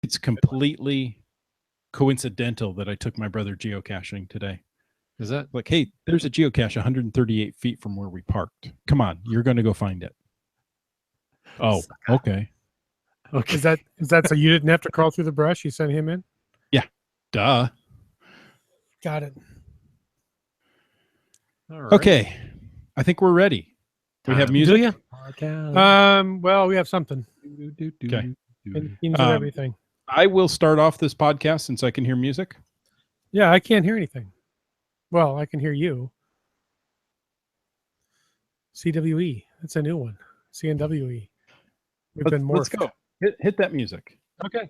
It's completely coincidental that I took my brother geocaching today. Is that like, hey, there's a geocache 138 feet from where we parked. Come on, you're going to go find it. Oh, okay. Okay. Is that so you didn't have to crawl through the brush? You sent him in? Yeah. Duh. Got it. All right. Okay. I think we're ready. We have music. Do you? Well, we have something. Okay. Themes of everything. I will start off this podcast since I can hear music. Yeah, I can't hear anything. Well, I can hear you. CWE. That's a new one. CNWE. We've been morphed. Let's go. Hit that music. Okay.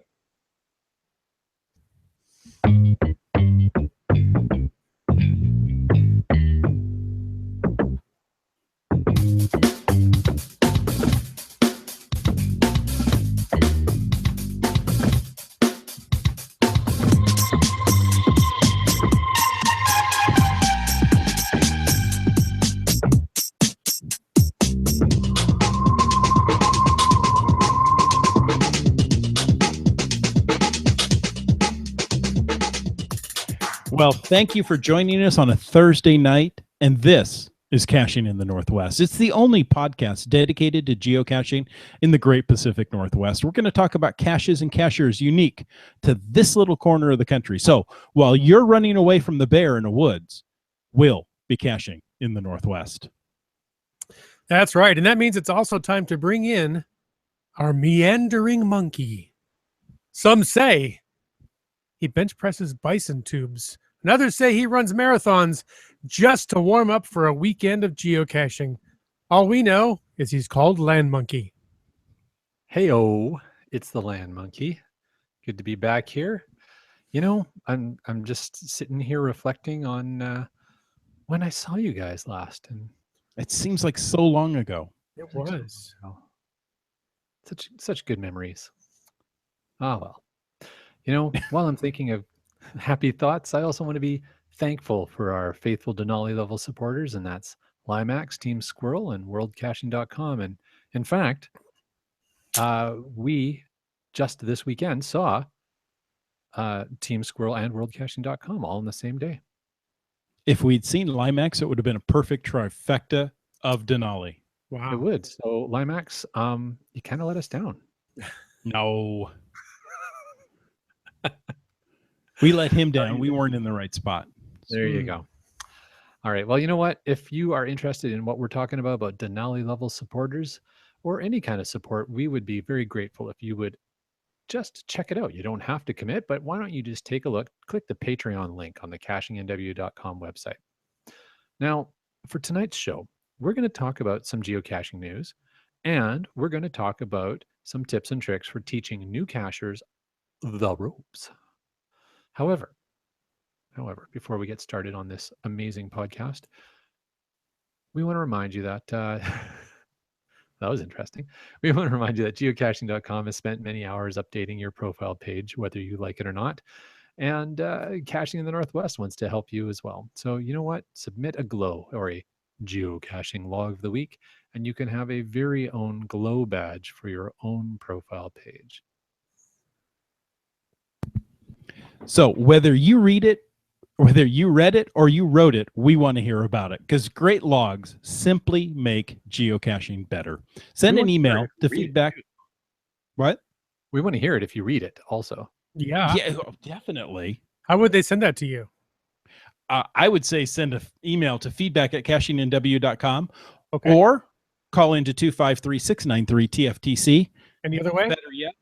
Well, thank you for joining us on a Thursday night, and this is Caching in the Northwest. It's the only podcast dedicated to geocaching in the Great Pacific Northwest. We're going to talk about caches and cachers unique to this little corner of the country. So while you're running away from the bear in the woods, we'll be caching in the Northwest. That's right. And that means it's also time to bring in our meandering monkey. Some say he bench presses bison tubes. And others say he runs marathons just to warm up for a weekend of geocaching. All we know is he's called Land Monkey. Hey-o, it's the Land Monkey. Good to be back here. You know, I'm just sitting here reflecting on when I saw you guys last, and it seems like so long ago. It was. Such good memories. Ah, well. You know, while I'm thinking of happy thoughts, I also want to be thankful for our faithful Denali level supporters, and that's Limax, Team Squirrel, and WorldCaching.com. And in fact, we just this weekend saw Team Squirrel and WorldCaching.com all in the same day. If we'd seen Limax, it would have been a perfect trifecta of Denali. Wow. It would. So Limax, you kind of let us down. No. We let him down. We weren't in the right spot. There you go. All right. Well, you know what? If you are interested in what we're talking about Denali level supporters or any kind of support, we would be very grateful if you would just check it out. You don't have to commit, but why don't you just take a look, click the Patreon link on the cachingnw.com website. Now, for tonight's show, we're going to talk about some geocaching news, and we're going to talk about some tips and tricks for teaching new cachers the ropes. However, before we get started on this amazing podcast, we want to remind you that that was interesting. We want to remind you that geocaching.com has spent many hours updating your profile page, whether you like it or not. And Caching in the Northwest wants to help you as well. So you know what? Submit a glow or a geocaching log of the week, and you can have a very own glow badge for your own profile page. So whether you read it, whether you read it or you wrote it, we want to hear about it because great logs simply make geocaching better. Send an email to feedback. What? We want to hear it if you read it also. Yeah, definitely. How would they send that to you? I would say send an email to feedback@cachingnw.com okay. Or call into 253-693-TFTC. Any other way? Better yet,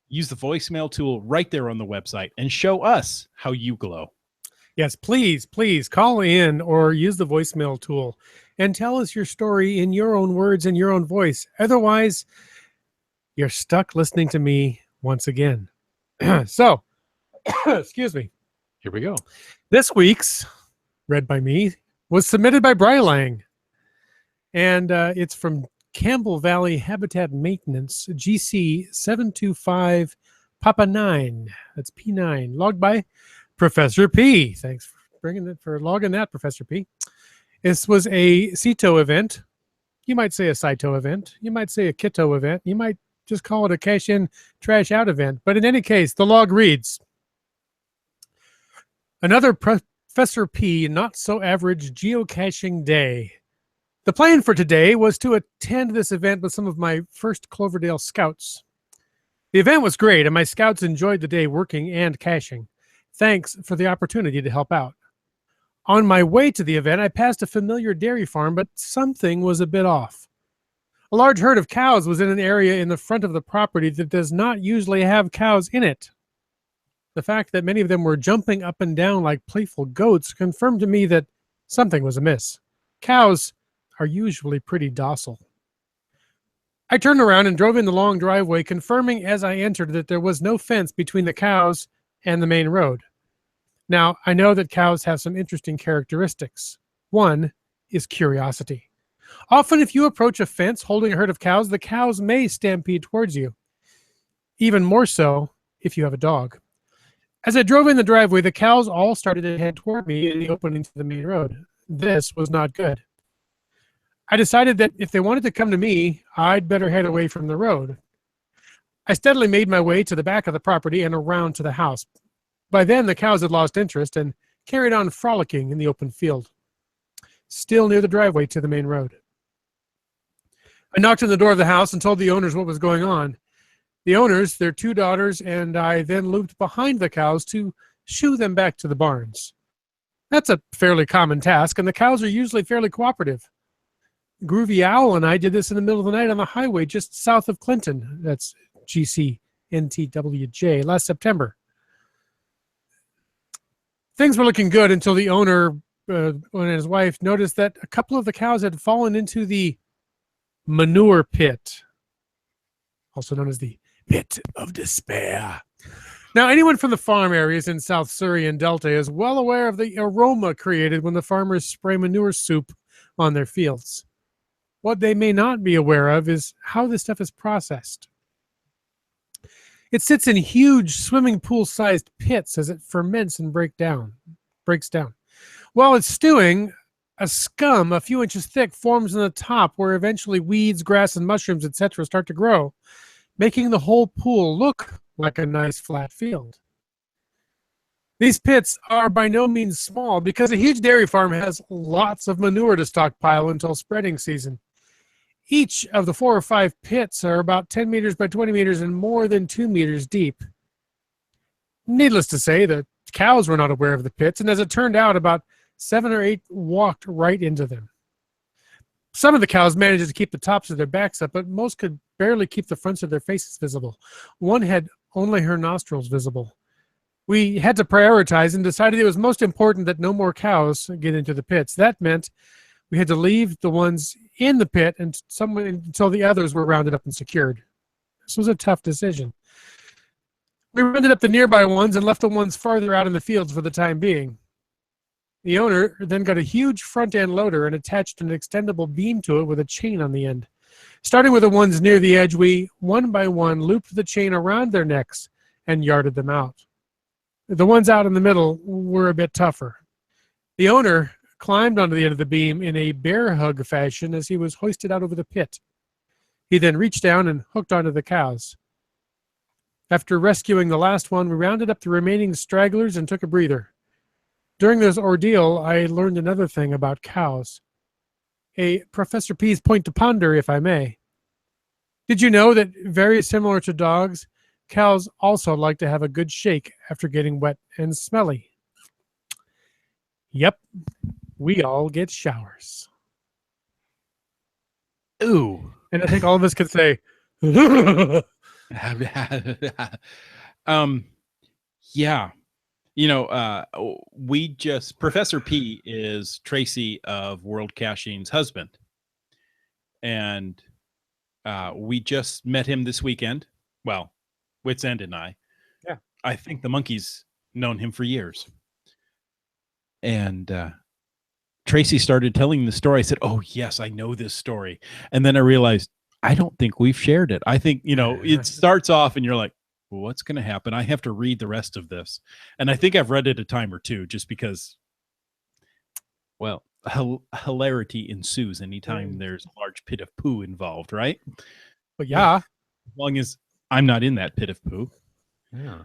use the voicemail tool right there on the website and show us how you glow. Yes, please call in or use the voicemail tool and tell us your story in your own words and your own voice. Otherwise, you're stuck listening to me once again. So, excuse me. Here we go. This week's, read by me, was submitted by Brylang. And it's from Campbell Valley Habitat Maintenance, GC 725 Papa 9. That's P9, logged by Professor P. Thanks for logging that, Professor P. This was a CITO event. You might say a CITO event. You might say a KITO event. You might just call it a cash in, trash out event. But in any case, the log reads, another Professor P not so average geocaching day. The plan for today was to attend this event with some of my first Cloverdale scouts. The event was great, and my scouts enjoyed the day working and caching. Thanks for the opportunity to help out. On my way to the event, I passed a familiar dairy farm, but something was a bit off. A large herd of cows was in an area in the front of the property that does not usually have cows in it. The fact that many of them were jumping up and down like playful goats confirmed to me that something was amiss. Cows are usually pretty docile. I turned around and drove in the long driveway, confirming as I entered that there was no fence between the cows and the main road. Now, I know that cows have some interesting characteristics. One is curiosity. Often, if you approach a fence holding a herd of cows, the cows may stampede towards you. Even more so if you have a dog. As I drove in the driveway, the cows all started to head toward me in the opening to the main road. This was not good. I decided that if they wanted to come to me, I'd better head away from the road. I steadily made my way to the back of the property and around to the house. By then, the cows had lost interest and carried on frolicking in the open field, still near the driveway to the main road. I knocked on the door of the house and told the owners what was going on. The owners, their 2 daughters, and I then looped behind the cows to shoo them back to the barns. That's a fairly common task, and the cows are usually fairly cooperative. Groovy Owl and I did this in the middle of the night on the highway just south of Clinton. That's GCNTWJ, last September. Things were looking good until the owner and his wife noticed that a couple of the cows had fallen into the manure pit, also known as the pit of despair. Now, anyone from the farm areas in South Surrey and Delta is well aware of the aroma created when the farmers spray manure soup on their fields. What they may not be aware of is how this stuff is processed. It sits in huge swimming pool-sized pits as it ferments and breaks down. While it's stewing, a scum a few inches thick forms on the top where eventually weeds, grass, and mushrooms, etc. start to grow, making the whole pool look like a nice flat field. These pits are by no means small because a huge dairy farm has lots of manure to stockpile until spreading season. Each of the 4 or 5 pits are about 10 meters by 20 meters and more than 2 meters deep. Needless to say, the cows were not aware of the pits, and as it turned out, about 7 or 8 walked right into them. Some of the cows managed to keep the tops of their backs up, but most could barely keep the fronts of their faces visible. One had only her nostrils visible. We had to prioritize and decided it was most important that no more cows get into the pits. That meant we had to leave the ones in the pit until the others were rounded up and secured. This was a tough decision. We rounded up the nearby ones and left the ones farther out in the fields for the time being. The owner then got a huge front-end loader and attached an extendable beam to it with a chain on the end. Starting with the ones near the edge, we, one by one, looped the chain around their necks and yarded them out. The ones out in the middle were a bit tougher. The owner climbed onto the end of the beam in a bear hug fashion as he was hoisted out over the pit. He then reached down and hooked onto the cows. After rescuing the last one, we rounded up the remaining stragglers and took a breather. During this ordeal, I learned another thing about cows. A Professor P's point to ponder, if I may. Did you know that, very similar to dogs, cows also like to have a good shake after getting wet and smelly? Yep, we all get showers. Ooh. And I think all of us could say, yeah. You know, Professor P is Tracy of World Caching's husband. And we just met him this weekend. Well, Wits End and I. Yeah. I think the monkey's known him for years. And Tracy started telling the story. I said, oh, yes, I know this story. And then I realized, I don't think we've shared it. I think, you know, it starts off and you're like, well, what's going to happen? I have to read the rest of this. And I think I've read it a time or two just because, well, hilarity ensues anytime there's a large pit of poo involved, right? but yeah. As long as I'm not in that pit of poo. Yeah.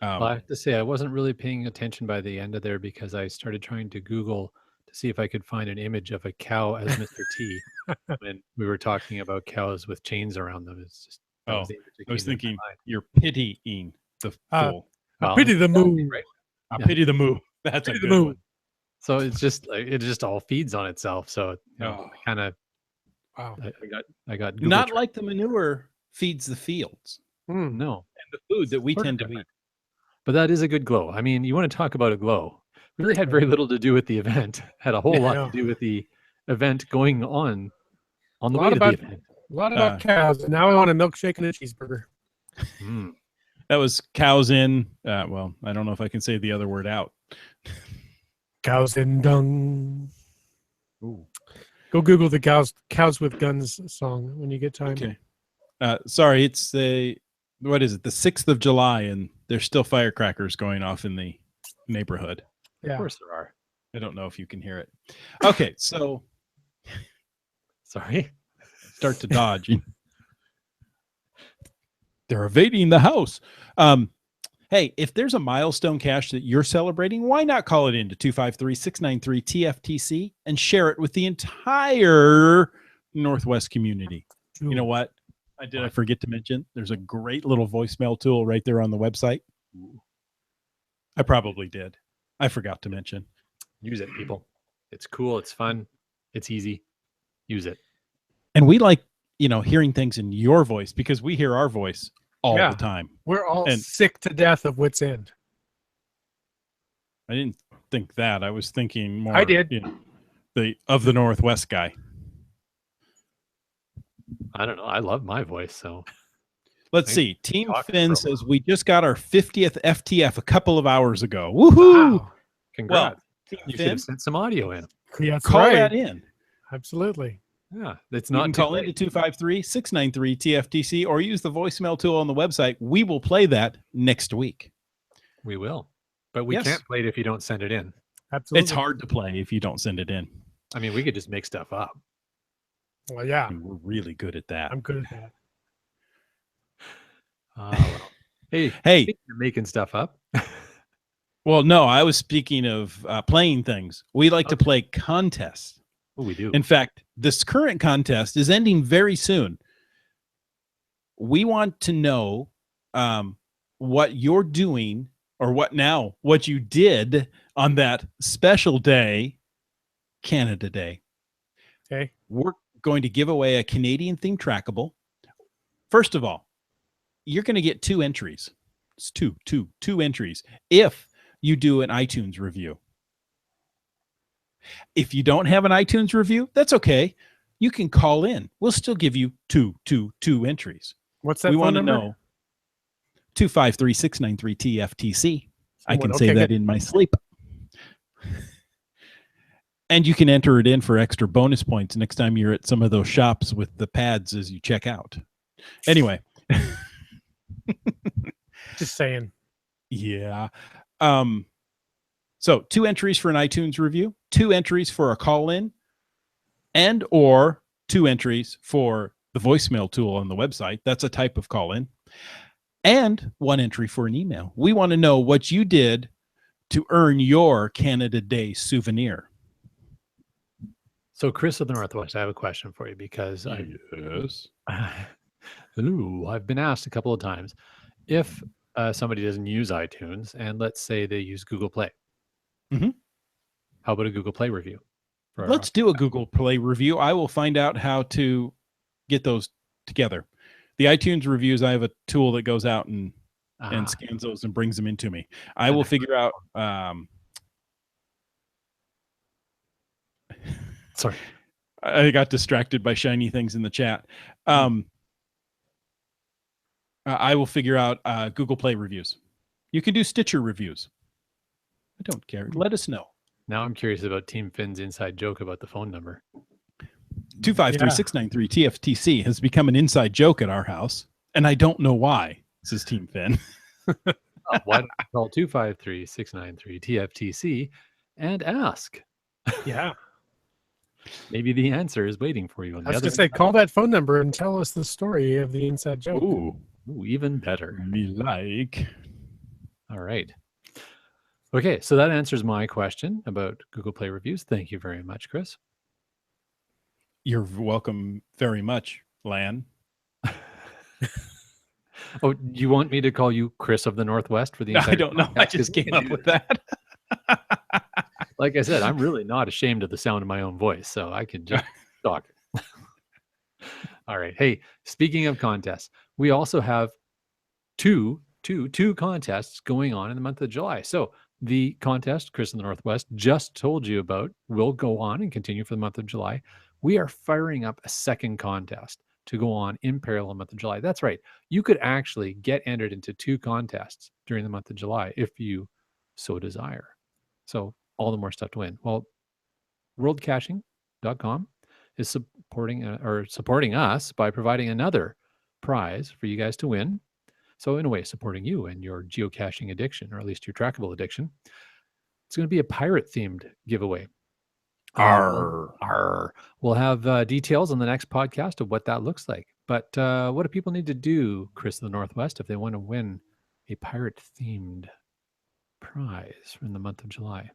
Well, I have to say, I wasn't really paying attention by the end of there because I started trying to Google to see if I could find an image of a cow as Mr. T when we were talking about cows with chains around them. It's just that was the image that I was came into my thinking mind. you're pitying the fool. Well, pity the exactly, moo. right? I Yeah. pity the moo. That's Pity a the good moo. one. So it's just like it just all feeds on itself. So kind of Wow. I got Google Not Trends. like the manure feeds the fields Mm. No, and the food that we Sort of tend to different. eat. But that is a good glow. I mean, you want to talk about a glow. Really had very little to do with the event. Had a whole lot Yeah. to do with the event going on the A way lot to about the event. a lot about cows. And now I want a milkshake and a cheeseburger. Mm. That was cows in. Well, I don't know if I can say the other word out. Cows in dung. Ooh. Go Google the cows with guns song when you get time. Okay. Sorry, it's the what is it? The 6th of July, and there's still firecrackers going off in the neighborhood. Of Yeah. course there are. I don't know if you can hear it. Okay, so Sorry. start to dodge. They're evading the house. Hey, if there's a milestone cache that you're celebrating, why not call it into 253-693-TFTC and share it with the entire Northwest community? You know what? I forget to mention? There's a great little voicemail tool right there on the website. I probably did. I forgot to mention. Use it, people. It's cool. It's fun. It's easy. Use it. And we like, hearing things in your voice because we hear our voice all the time. We're all And- sick to death of Wits End. I didn't think that. I was thinking more. I did. The Northwest guy. I don't know. I love my voice. So Let's I see. Team talked Finn for a says we just got our 50th FTF a couple of hours ago. Woohoo! Wow. congrats. Team You should Finn, have sent some audio in. Yeah, that's call right. that in. Absolutely. Yeah. It's You not can too call late. into 253-693-TFTC or use the voicemail tool on the website. We will play that next week. We will. But we Yes. can't play it if you don't send it in. Absolutely. It's hard to play if you don't send it in. I mean, we could just make stuff up. Well, yeah, And we're really good at that. I'm good at that. Well. Hey, Hey, speaking of making stuff up. well, no, I was speaking of playing things. We like to play contests. Oh, we do. In fact, this current contest is ending very soon. We want to know what you're doing or what you did on that special day, Canada Day. Okay. We're going to give away a Canadian themed trackable. First of all, you're going to get 2 entries. It's two entries if you do an iTunes review. If you don't have an iTunes review, that's okay. You can call in. We'll still give you two entries. What's that We phone want to number? know 253-693-TFTC. I can Okay, say that good. in my sleep. And you can enter it in for extra bonus points next time you're at some of those shops with the pads as you check out. Anyway. Just saying. Yeah. So 2 entries for an iTunes review, 2 entries for a call-in, and or 2 entries for the voicemail tool on the website. That's a type of call-in. And 1 entry for an email. We want to know what you did to earn your Canada Day souvenir. So, Chris of the Northwest, I have a question for you because Yes. Hello, I've been asked a couple of times if somebody doesn't use iTunes and let's say they use Google Play. Mhm. How about a Google Play review? for Let's do a Google Play review. I will find out how to get those together. The iTunes reviews, I have a tool that goes out and scans those and brings them into me. I will figure out. Sorry. I got distracted by shiny things in the chat. I will figure out Google Play reviews. You can do Stitcher reviews. I don't care. Let us know. Now I'm curious about Team Finn's inside joke about the phone number. 253-693-TFTC has become an inside joke at our house, and I don't know why, says Team Finn. Why don't you call 253-693-TFTC and ask? Yeah. Maybe the answer is waiting for you on I the was other going to say, call that phone number and tell us the story of the inside joke. Ooh, even better. me like. All right. Okay, so that answers my question about Google Play reviews. Thank you very much, Chris. You're welcome very much, Lan. Oh, you want me to call you Chris of the Northwest for the entire I don't know. I podcast? 'Cause just we came can up do with that. that. Like I said, I'm really not ashamed of the sound of my own voice, so I can just talk. All right. Hey, speaking of contests, we also have two contests going on in the month of July. So the contest Chris in the Northwest just told you about will go on and continue for the month of July. We are firing up a second contest to go on in parallel month of July. That's right. You could actually get entered into two contests during the month of July if you so desire. So all the more stuff to win. Well, worldcaching.com is supporting us by providing another prize for you guys to win. So in a way, supporting you and your geocaching addiction, or at least your trackable addiction. It's going to be a pirate-themed giveaway. Arr. We'll have details on the next podcast of what that looks like. But what do people need to do, Chris of the Northwest, if they want to win a pirate-themed prize in the month of July?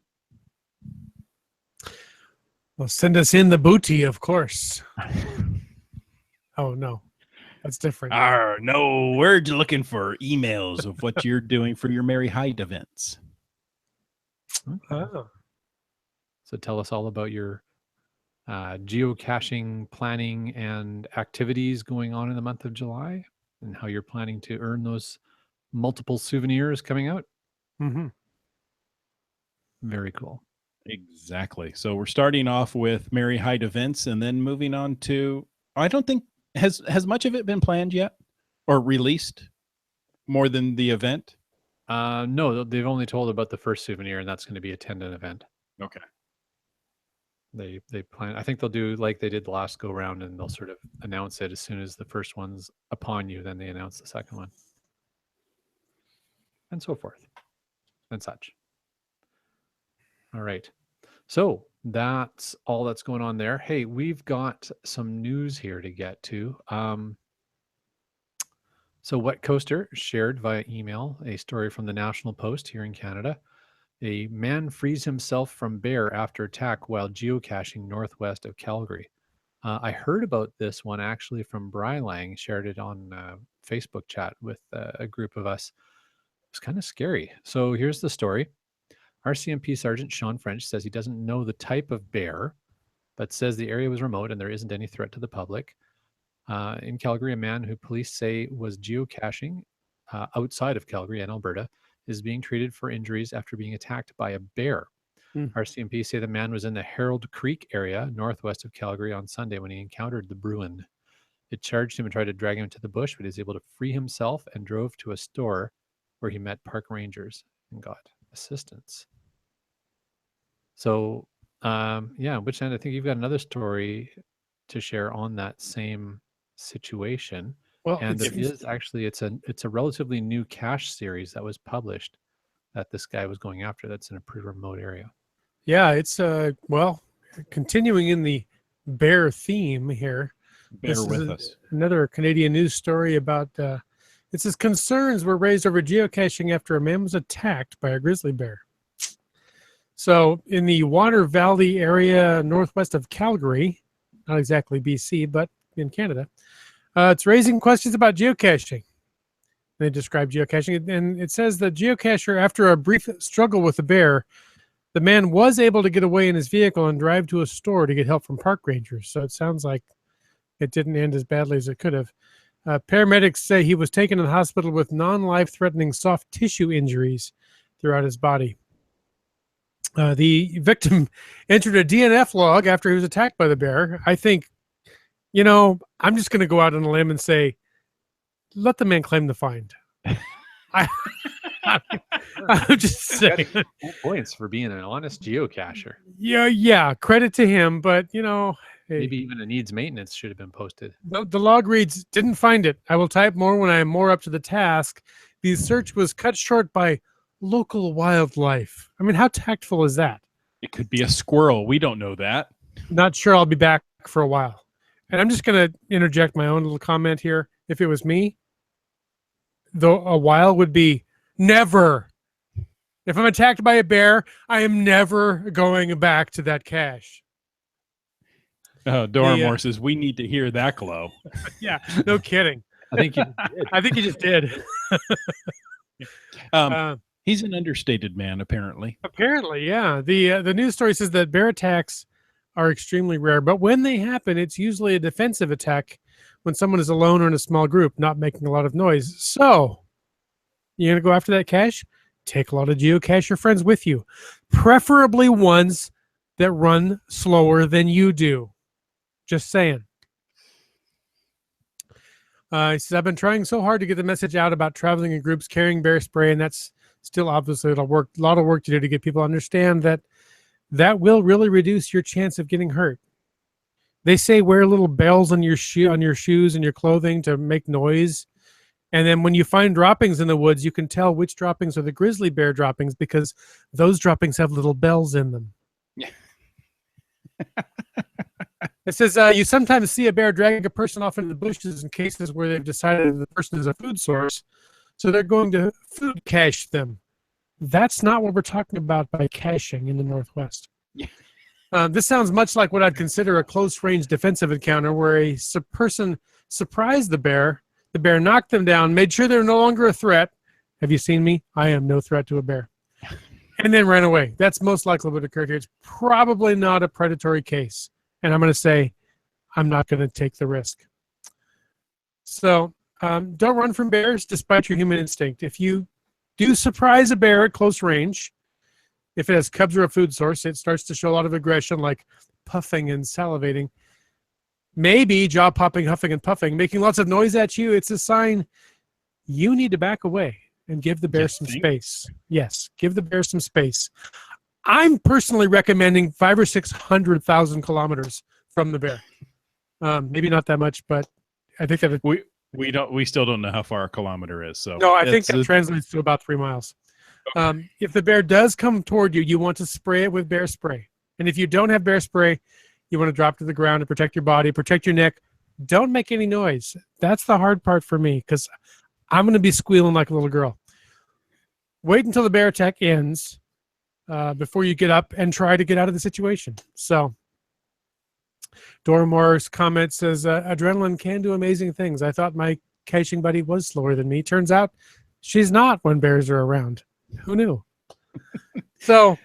Well, send us in the booty, of course. Oh, no. That's different. No, we're looking for emails of what you're doing for your Merry Hyde events. Okay. Oh. So tell us all about your geocaching planning and activities going on in the month of July and how you're planning to earn those multiple souvenirs coming out. Mm-hmm. Very cool. Exactly. So we're starting off with Merry Hyde events and then moving on to, I don't think, has much of it been planned yet or released more than the event? No, they've only told about the first souvenir, and that's going to be a 10-day event. Okay. They plan. I think they'll do like they did the last go round, and they'll sort of announce it as soon as the first one's upon you. Then they announce the second one, and so forth, and such. All right. So that's all that's going on there. Hey, we've got some news here to get to. So Wet Coaster shared via email a story from the National Post here in Canada. A man frees himself from bear after attack while geocaching northwest of Calgary. I heard about this one actually from Bry Lang, shared it on Facebook chat with a group of us. It was kind of scary. So here's the story. RCMP Sergeant Sean French says he doesn't know the type of bear, but says the area was remote and there isn't any threat to the public. In Calgary, a man who police say was geocaching outside of Calgary and Alberta is being treated for injuries after being attacked by a bear. RCMP say the man was in the Herald Creek area northwest of Calgary on Sunday when he encountered the Bruin. It charged him and tried to drag him to the bush, but he was able to free himself and drove to a store where he met park rangers and got assistance. So, which end I think you've got another story to share on that same situation. Well, and there is actually it's a relatively new cache series that was published that this guy was going after. That's in a pretty remote area. Yeah, it's continuing in the bear theme here. Bear with us. Another Canadian news story about it says concerns were raised over geocaching after a man was attacked by a grizzly bear. So in the Water Valley area northwest of Calgary, not exactly BC, but in Canada, it's raising questions about geocaching. They describe geocaching, and it says the geocacher, after a brief struggle with the bear, the man was able to get away in his vehicle and drive to a store to get help from park rangers. So it sounds like it didn't end as badly as it could have. Paramedics say he was taken to the hospital with non-life-threatening soft tissue injuries throughout his body. The victim entered a DNF log after he was attacked by the bear. I think, I'm just going to go out on a limb and say, let the man claim the find. I'm just saying. Points for being an honest geocacher. Yeah. Credit to him, but maybe even a needs maintenance should have been posted. The log reads, didn't find it. I will type more when I am more up to the task. The search was cut short by local wildlife. I mean, how tactful is that? It could be a squirrel. We don't know that. Not sure I'll be back for a while. And I'm just going to interject my own little comment here. If it was me, though, a while would be never. If I'm attacked by a bear, I am never going back to that cache. Doramore says, we need to hear that glow. Yeah, no kidding. I think you did. I think you just did. He's an understated man, apparently. Apparently, yeah. The news story says that bear attacks are extremely rare, but when they happen, it's usually a defensive attack when someone is alone or in a small group, not making a lot of noise. So, you're going to go after that cache? Take a lot of geocacher friends with you, preferably ones that run slower than you do. Just saying. He says, I've been trying so hard to get the message out about traveling in groups, carrying bear spray, and that's still obviously a lot of work to do to get people to understand that will really reduce your chance of getting hurt. They say wear little bells on your shoes and your clothing to make noise. And then when you find droppings in the woods, you can tell which droppings are the grizzly bear droppings because those droppings have little bells in them. It says you sometimes see a bear drag a person off into the bushes in cases where they've decided the person is a food source. So they're going to food cache them. That's not what we're talking about by caching in the Northwest. This sounds much like what I'd consider a close-range defensive encounter where a person surprised the bear knocked them down, made sure they're no longer a threat. Have you seen me? I am no threat to a bear. And then ran away. That's most likely what occurred here. It's probably not a predatory case. And I'm going to say I'm not going to take the risk. So don't run from bears despite your human instinct. If you do surprise a bear at close range, if it has cubs or a food source, it starts to show a lot of aggression like puffing and salivating. Maybe jaw popping, huffing, and puffing, making lots of noise at you. It's a sign you need to back away and give the bear some space. Yes, give the bear some space. I'm personally recommending 500,000 or 600,000 kilometers from the bear. Maybe not that much, but I think that we still don't know how far a kilometer is. So no, I think that translates to about 3 miles. Okay. If the bear does come toward you, you want to spray it with bear spray. And if you don't have bear spray, you want to drop to the ground to protect your body, protect your neck. Don't make any noise. That's the hard part for me because I'm going to be squealing like a little girl. Wait until the bear attack ends before you get up and try to get out of the situation. So Doramore's comment says, adrenaline can do amazing things. I thought my caching buddy was slower than me. Turns out she's not when bears are around. Who knew? So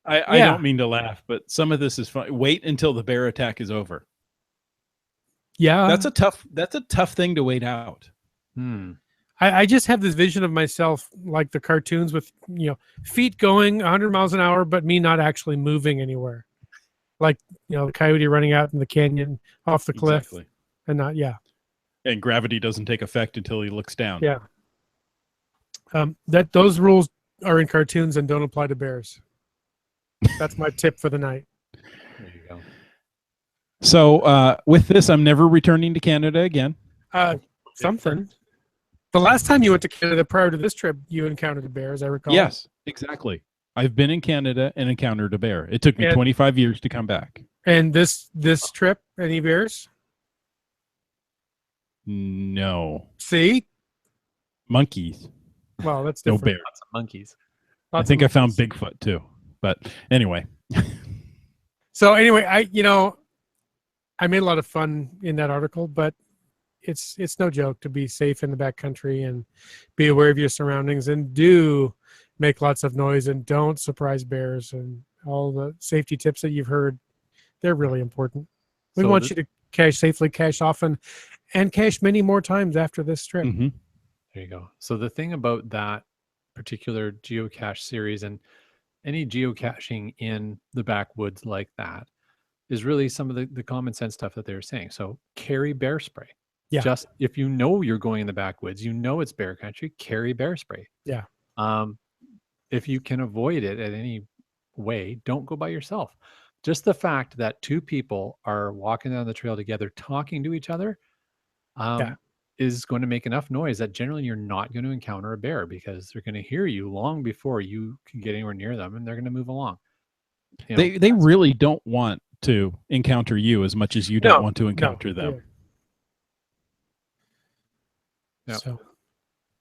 I don't mean to laugh, but some of this is fun. Wait until the bear attack is over. Yeah. That's a tough thing to wait out. I just have this vision of myself like the cartoons with, feet going 100 miles an hour, but me not actually moving anywhere. Like, the coyote running out in the canyon off the cliff. Exactly. And not, And gravity doesn't take effect until he looks down. Yeah. Those rules are in cartoons and don't apply to bears. That's my tip for the night. There you go. So with this, I'm never returning to Canada again. Something. The last time you went to Canada prior to this trip, you encountered a bear, as I recall. Yes, exactly. I've been in Canada and encountered a bear. It took me 25 years to come back. And this trip, any bears? No. See? Monkeys. Well, that's different. No bears. Lots of monkeys. I think I found Bigfoot too. But anyway. So anyway, I made a lot of fun in that article, but it's no joke to be safe in the backcountry and be aware of your surroundings and do make lots of noise and don't surprise bears and all the safety tips that you've heard. They're really important. We want you to cache safely, cache often, and cache many more times after this trip. Mm-hmm. There you go. So the thing about that particular geocache series and any geocaching in the backwoods like that is really some of the common sense stuff that they were saying. So carry bear spray. Yeah. Just if you know you're going in the backwoods, it's bear country, carry bear spray. Yeah. If you can avoid it at any way, don't go by yourself. Just the fact that two people are walking down the trail together, talking to each other, is going to make enough noise that generally you're not going to encounter a bear because they're going to hear you long before you can get anywhere near them and they're going to move along. They really don't want to encounter you as much as you don't want to encounter them. Yeah. So,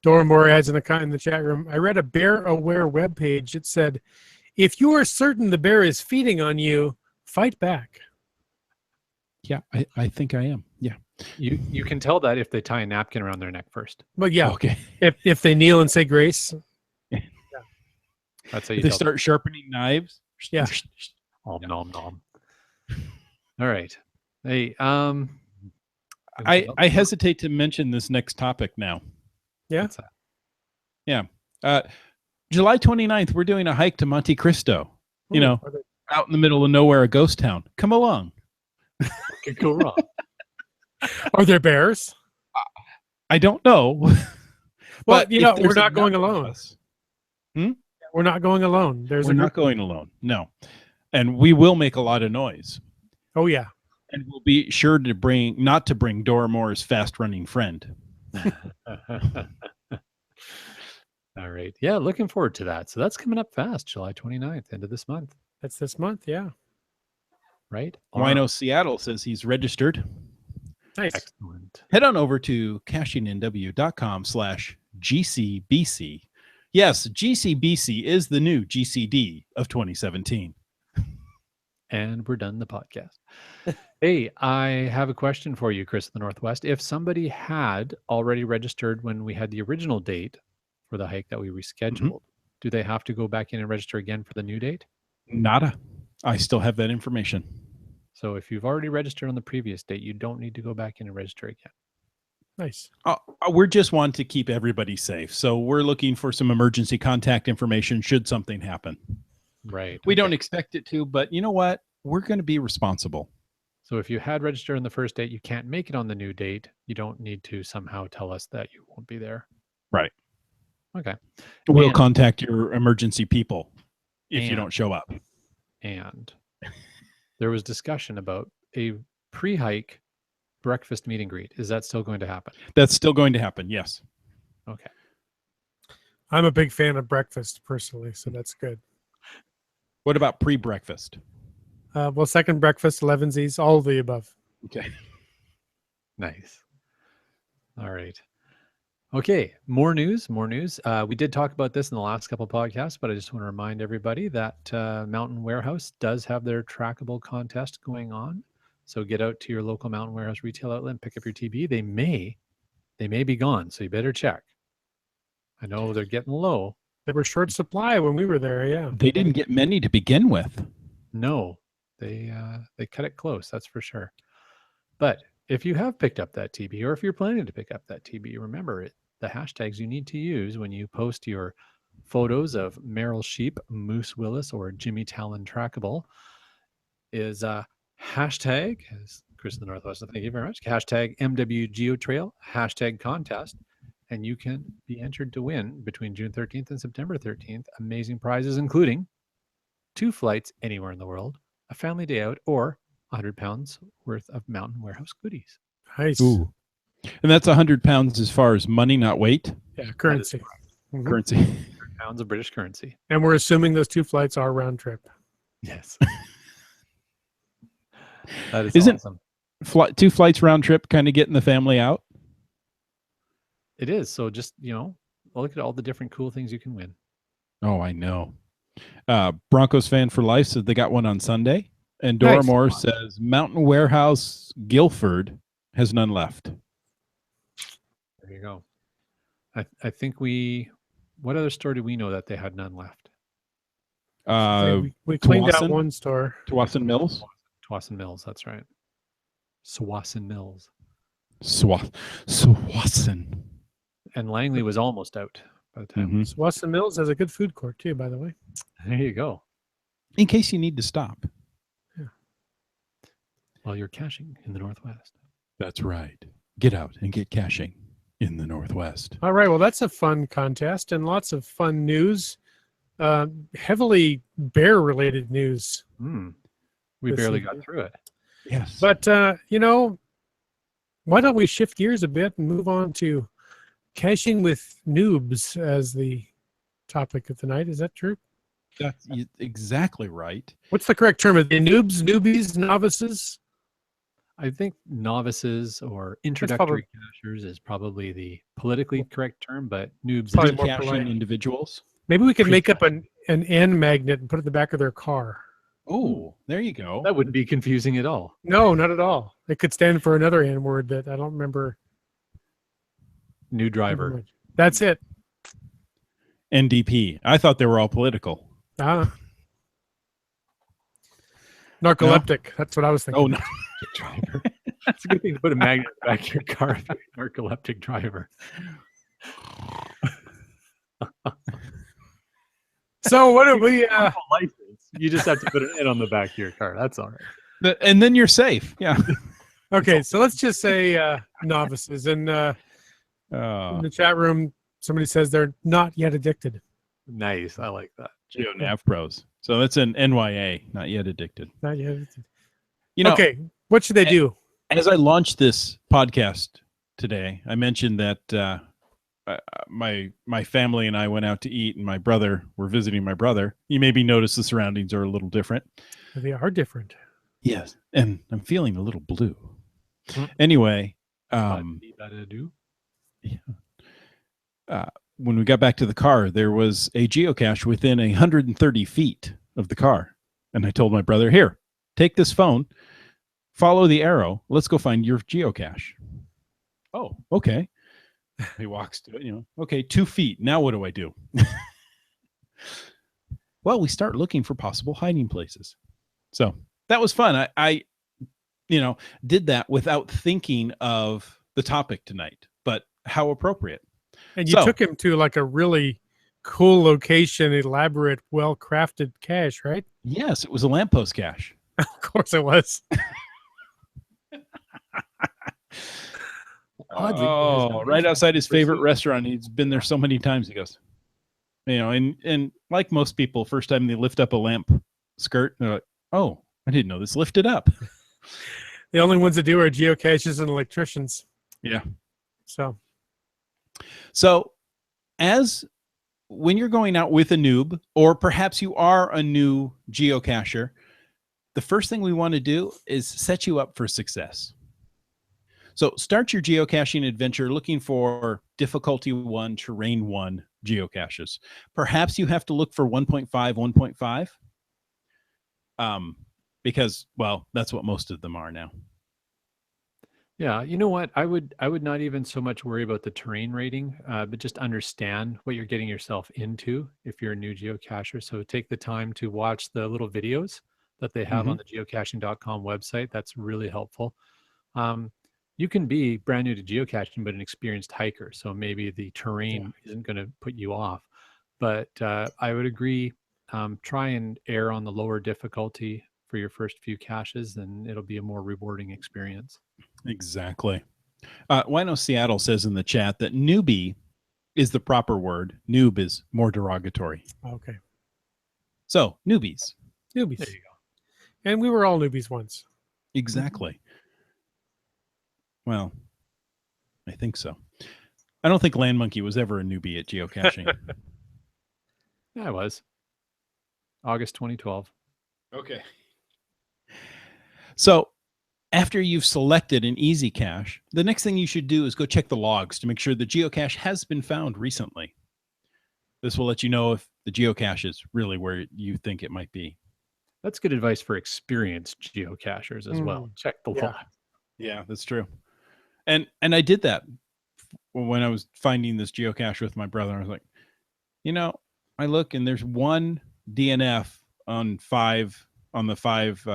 Dora Moore adds in the chat room, I read a bear-aware webpage. It said, if you are certain the bear is feeding on you, fight back. Yeah, I think I am. Yeah. You can tell that if they tie a napkin around their neck first. But yeah, Okay. if they kneel and say grace. That's how If they start sharpening knives. Yeah. Nom nom nom. All right. Hey, I hesitate to mention this next topic now. Yeah. What's that? Yeah. July 29th, we're doing a hike to Monte Cristo. Ooh, Out in the middle of nowhere, a ghost town. Come along. What could go wrong? Are there bears? I don't know. Well, But we're not going alone. We're not going alone. We're not going alone. No. And we will make a lot of noise. Oh, yeah. And we'll be sure to not to bring Dora Moore's fast-running friend. All right. Yeah, looking forward to that. So that's coming up fast, July 29th, end of this month. That's this month, yeah. Right? Wino Seattle says he's registered. Nice. Excellent. Head on over to cashingnw.com/GCBC. Yes, GCBC is the new GCD of 2017. And we're done the podcast. Hey, I have a question for you, Chris of the Northwest. If somebody had already registered when we had the original date for the hike that we rescheduled, do they have to go back in and register again for the new date? Nada. I still have that information. So if you've already registered on the previous date, you don't need to go back in and register again. Nice. We're just wanting to keep everybody safe. So we're looking for some emergency contact information should something happen. Right. We don't expect it to, but you know what? We're going to be responsible. So if you had registered on the first date, you can't make it on the new date. You don't need to somehow tell us that you won't be there. Right. Okay. We'll contact your emergency people if you don't show up. And there was discussion about a pre-hike breakfast meet and greet. Is that still going to happen? That's still going to happen. Yes. Okay. I'm a big fan of breakfast personally, so that's good. What about pre-breakfast? Well, second breakfast, 11sies, all of the above. Okay. Nice. All right. Okay. More news. We did talk about this in the last couple of podcasts, but I just want to remind everybody that Mountain Warehouse does have their Trackable Contest going on. So get out to your local Mountain Warehouse retail outlet and pick up your TB. They may be gone, so you better check. I know they're getting low. They were short supply when we were there, yeah. They didn't get many to begin with. No, they cut it close, that's for sure. But if you have picked up that TB, or if you're planning to pick up that TB, remember the hashtags you need to use when you post your photos of Merrill Sheep, Moose Willis, or Jimmy Talon Trackable is hashtag, as Chris in the Northwest, thank you very much, hashtag MWGeoTrail, hashtag contest, and you can be entered to win between June 13th and September 13th amazing prizes, including 2 flights anywhere in the world, a family day out, or 100 pounds worth of Mountain Warehouse goodies. Nice. Ooh. And that's 100 pounds as far as money, not weight? Yeah, currency. Currency. 100 pounds of British currency. And we're assuming those 2 flights are round trip. Yes. That is Isn't awesome. 2 flights round trip kind of getting the family out? It is. So just, look at all the different cool things you can win. Oh, I know. Broncos fan for life says they got one on Sunday. And Dora Nice. Moore says Mountain Warehouse Guilford has none left. There you go. I think what other store do we know that they had none left? We cleaned out Tsawwassen? one store. Tsawwassen Mills? Tsawwassen Mills, that's right. Tsawwassen Mills. Tsawwassen. And Langley was almost out by the time. Mhm. Tsawwassen Mills has a good food court too, by the way. There you go. In case you need to stop. While you're caching in the Northwest. That's right. Get out and get caching in the Northwest. All right. Well, that's a fun contest and lots of fun news. Heavily bear-related news. We This barely evening. got through it. Yes. But, why don't we shift gears a bit and move on to caching with noobs as the topic of the night? Is that true? That's exactly right. What's the correct term? Are they noobs, newbies, novices? I think novices or probably- introductory cachers is probably the politically correct term, but noobs Probably is more Caching polite. individuals. Maybe we could make up an N magnet and put it in the back of their car. Oh, there you go. that wouldn't be confusing at all. No, not at all. It could stand for another N word that I don't remember. New Never driver. mind. That's it. NDP. I thought they were all political. Ah. Narcoleptic. That's what I was thinking. Oh, no. Driver. It's a good thing to put a magnet in the back of your car if you're a narcoleptic driver. So what do we? License. You just have to put an N on the back of your car. That's all right. And then you're safe. Yeah. Okay, so let's just say novices. And in the chat room, somebody says they're not yet addicted. Nice. I like that. GeoNav pros. So that's an NYA, not yet addicted. Not yet addicted. You know, Okay, what should they do? as I launched this podcast today, I mentioned that my family and I went out to eat, and we're visiting my brother. You maybe notice the surroundings are a little different. They are different. Yes, and I'm feeling a little blue. Hmm. Anyway, Do. when we got back to the car, there was a geocache within 130 feet of the car, and I told my brother, "Here, take this phone, follow the arrow. Let's go find your geocache." Oh, okay. He walks to it, okay, 2 feet. Now what do I do? Well, we start looking for possible hiding places. So that was fun. I did that without thinking of the topic tonight, but how appropriate. And you took him to like a really cool location, elaborate, well-crafted cache, right? Yes, it was a lamppost cache. Of course it was. Oh, right outside his favorite restaurant. He's been there so many times. He goes, and like most people, first time they lift up a lamp skirt, they're like, "Oh, I didn't know this lifted up." The only ones that do are geocaches and electricians. Yeah. So as when you're going out with a noob, or perhaps you are a new geocacher, the first thing we want to do is set you up for success. So start your geocaching adventure looking for difficulty 1, terrain 1 geocaches. Perhaps you have to look for 1.5, 1.5, because, well, that's what most of them are now. Yeah, you know what? I would not even so much worry about the terrain rating, but just understand what you're getting yourself into if you're a new geocacher. So take the time to watch the little videos that they have on the geocaching.com website. That's really helpful. You can be brand new to geocaching, but an experienced hiker. So maybe the terrain isn't going to put you off. But I would agree, try and err on the lower difficulty for your first few caches, and it'll be a more rewarding experience. Exactly. Wino Seattle says in the chat that newbie is the proper word. Noob is more derogatory. Okay. So newbies. Newbies. There you go. And we were all newbies once. Exactly. Well, I think so. I don't think Land Monkey was ever a newbie at geocaching. Yeah, I was. August 2012. Okay. So after you've selected an easy cache, the next thing you should do is go check the logs to make sure the geocache has been found recently. This will let you know if the geocache is really where you think it might be. That's good advice for experienced geocachers as well. Check the log. Yeah, that's true. And I did that when I was finding this geocache with my brother. I was like, I look and there's one DNF on the five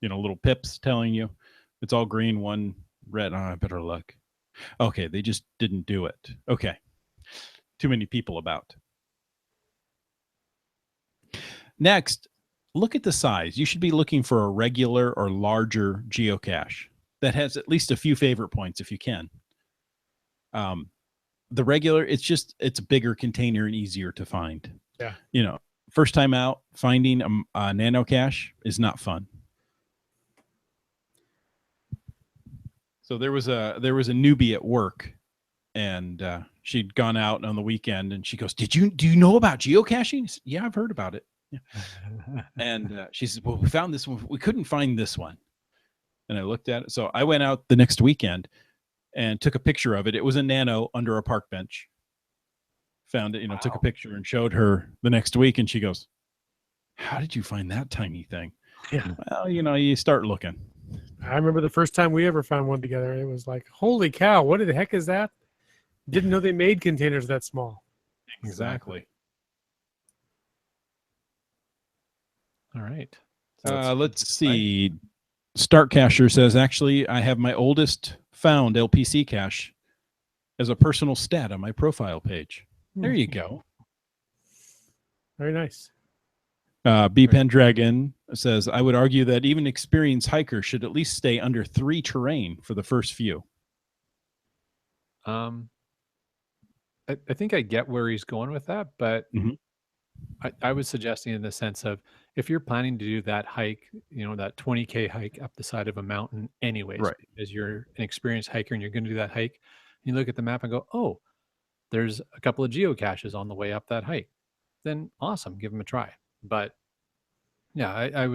little pips telling you it's all green, one red. Oh, I better look. Okay, they just didn't do it. Okay. Too many people about. Next, look at the size. You should be looking for a regular or larger geocache that has at least a few favorite points if you can. The regular, it's a bigger container and easier to find. Yeah. First time out, finding a nano cache is not fun. So there was a newbie at work, and she'd gone out on the weekend, and she goes, "Do you know about geocaching?" I said, "Yeah, I've heard about it." And she says, well, we found this one. We couldn't find this one. And I looked at it. So I went out the next weekend and took a picture of it. It was a nano under a park bench. Found it, took a picture and showed her the next week. And she goes, how did you find that tiny thing? Yeah. Well, you start looking. I remember the first time we ever found one together. It was like, holy cow, what the heck is that? Didn't know they made containers that small. Exactly. All right. Let's see. Start Cacher says, actually, I have my oldest found LPC cache as a personal stat on my profile page. There you go. Very nice. B Pendragon says, I would argue that even experienced hikers should at least stay under 3 terrain for the first few. I think I get where he's going with that, but I was suggesting in the sense of if you're planning to do that hike, that 20K hike up the side of a mountain anyways, Right. because you're an experienced hiker and you're going to do that hike, you look at the map and go, oh, there's a couple of geocaches on the way up that hike. Then awesome, give them a try. But yeah, I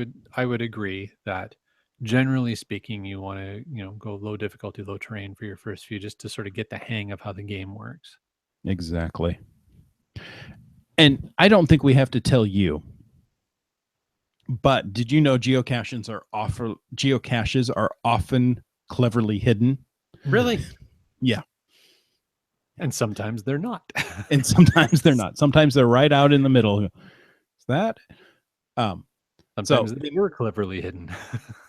would agree that generally speaking, you want to, go low difficulty, low terrain for your first few, just to sort of get the hang of how the game works. Exactly. And I don't think we have to tell you, but did you know geocaches are often cleverly hidden? Really? Yeah. And sometimes they're not. And sometimes they're not. Sometimes they're right out in the middle. Is that? Sometimes they were cleverly hidden.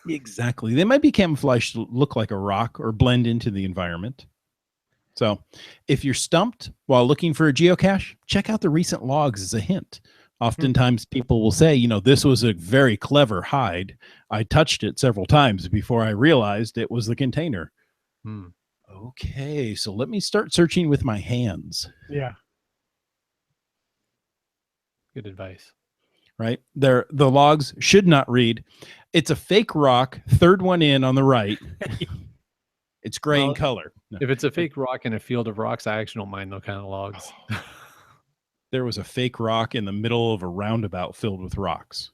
Exactly. They might be camouflaged to look like a rock or blend into the environment. So if you're stumped while looking for a geocache, check out the recent logs as a hint. Oftentimes people will say, this was a very clever hide. I touched it several times before I realized it was the container. Okay, so let me start searching with my hands. Yeah. Good advice. Right? The logs should not read, it's a fake rock, third one in on the right. It's gray in color. No. If it's a fake rock in a field of rocks, I actually don't mind those kind of logs. There was a fake rock in the middle of a roundabout filled with rocks.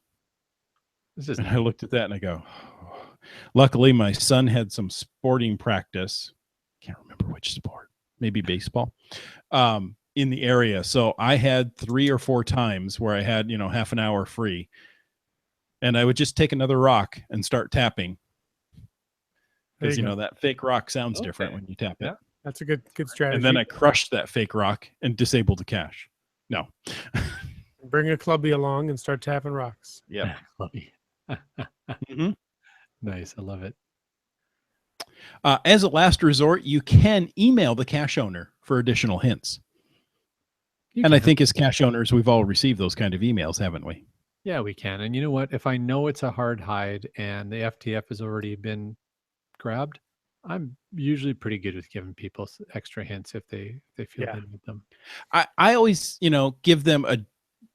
And I looked at that and I go, oh. Luckily, my son had some sporting practice. Can't remember which sport, maybe baseball, in the area. So I had 3 or 4 times where I had, half an hour free. And I would just take another rock and start tapping. Because, that fake rock sounds different when you tap it. That's a good strategy. And then I crushed that fake rock and disabled the cache. No. Bring a clubby along and start tapping rocks. Yeah. Clubby. Nice. I love it. As a last resort, you can email the cache owner for additional hints. I think as cache owners, we've all received those kind of emails, haven't we? Yeah, we can. And you know what? If I know it's a hard hide and the FTF has already been grabbed, I'm usually pretty good with giving people extra hints if they feel they need them. I always, give them a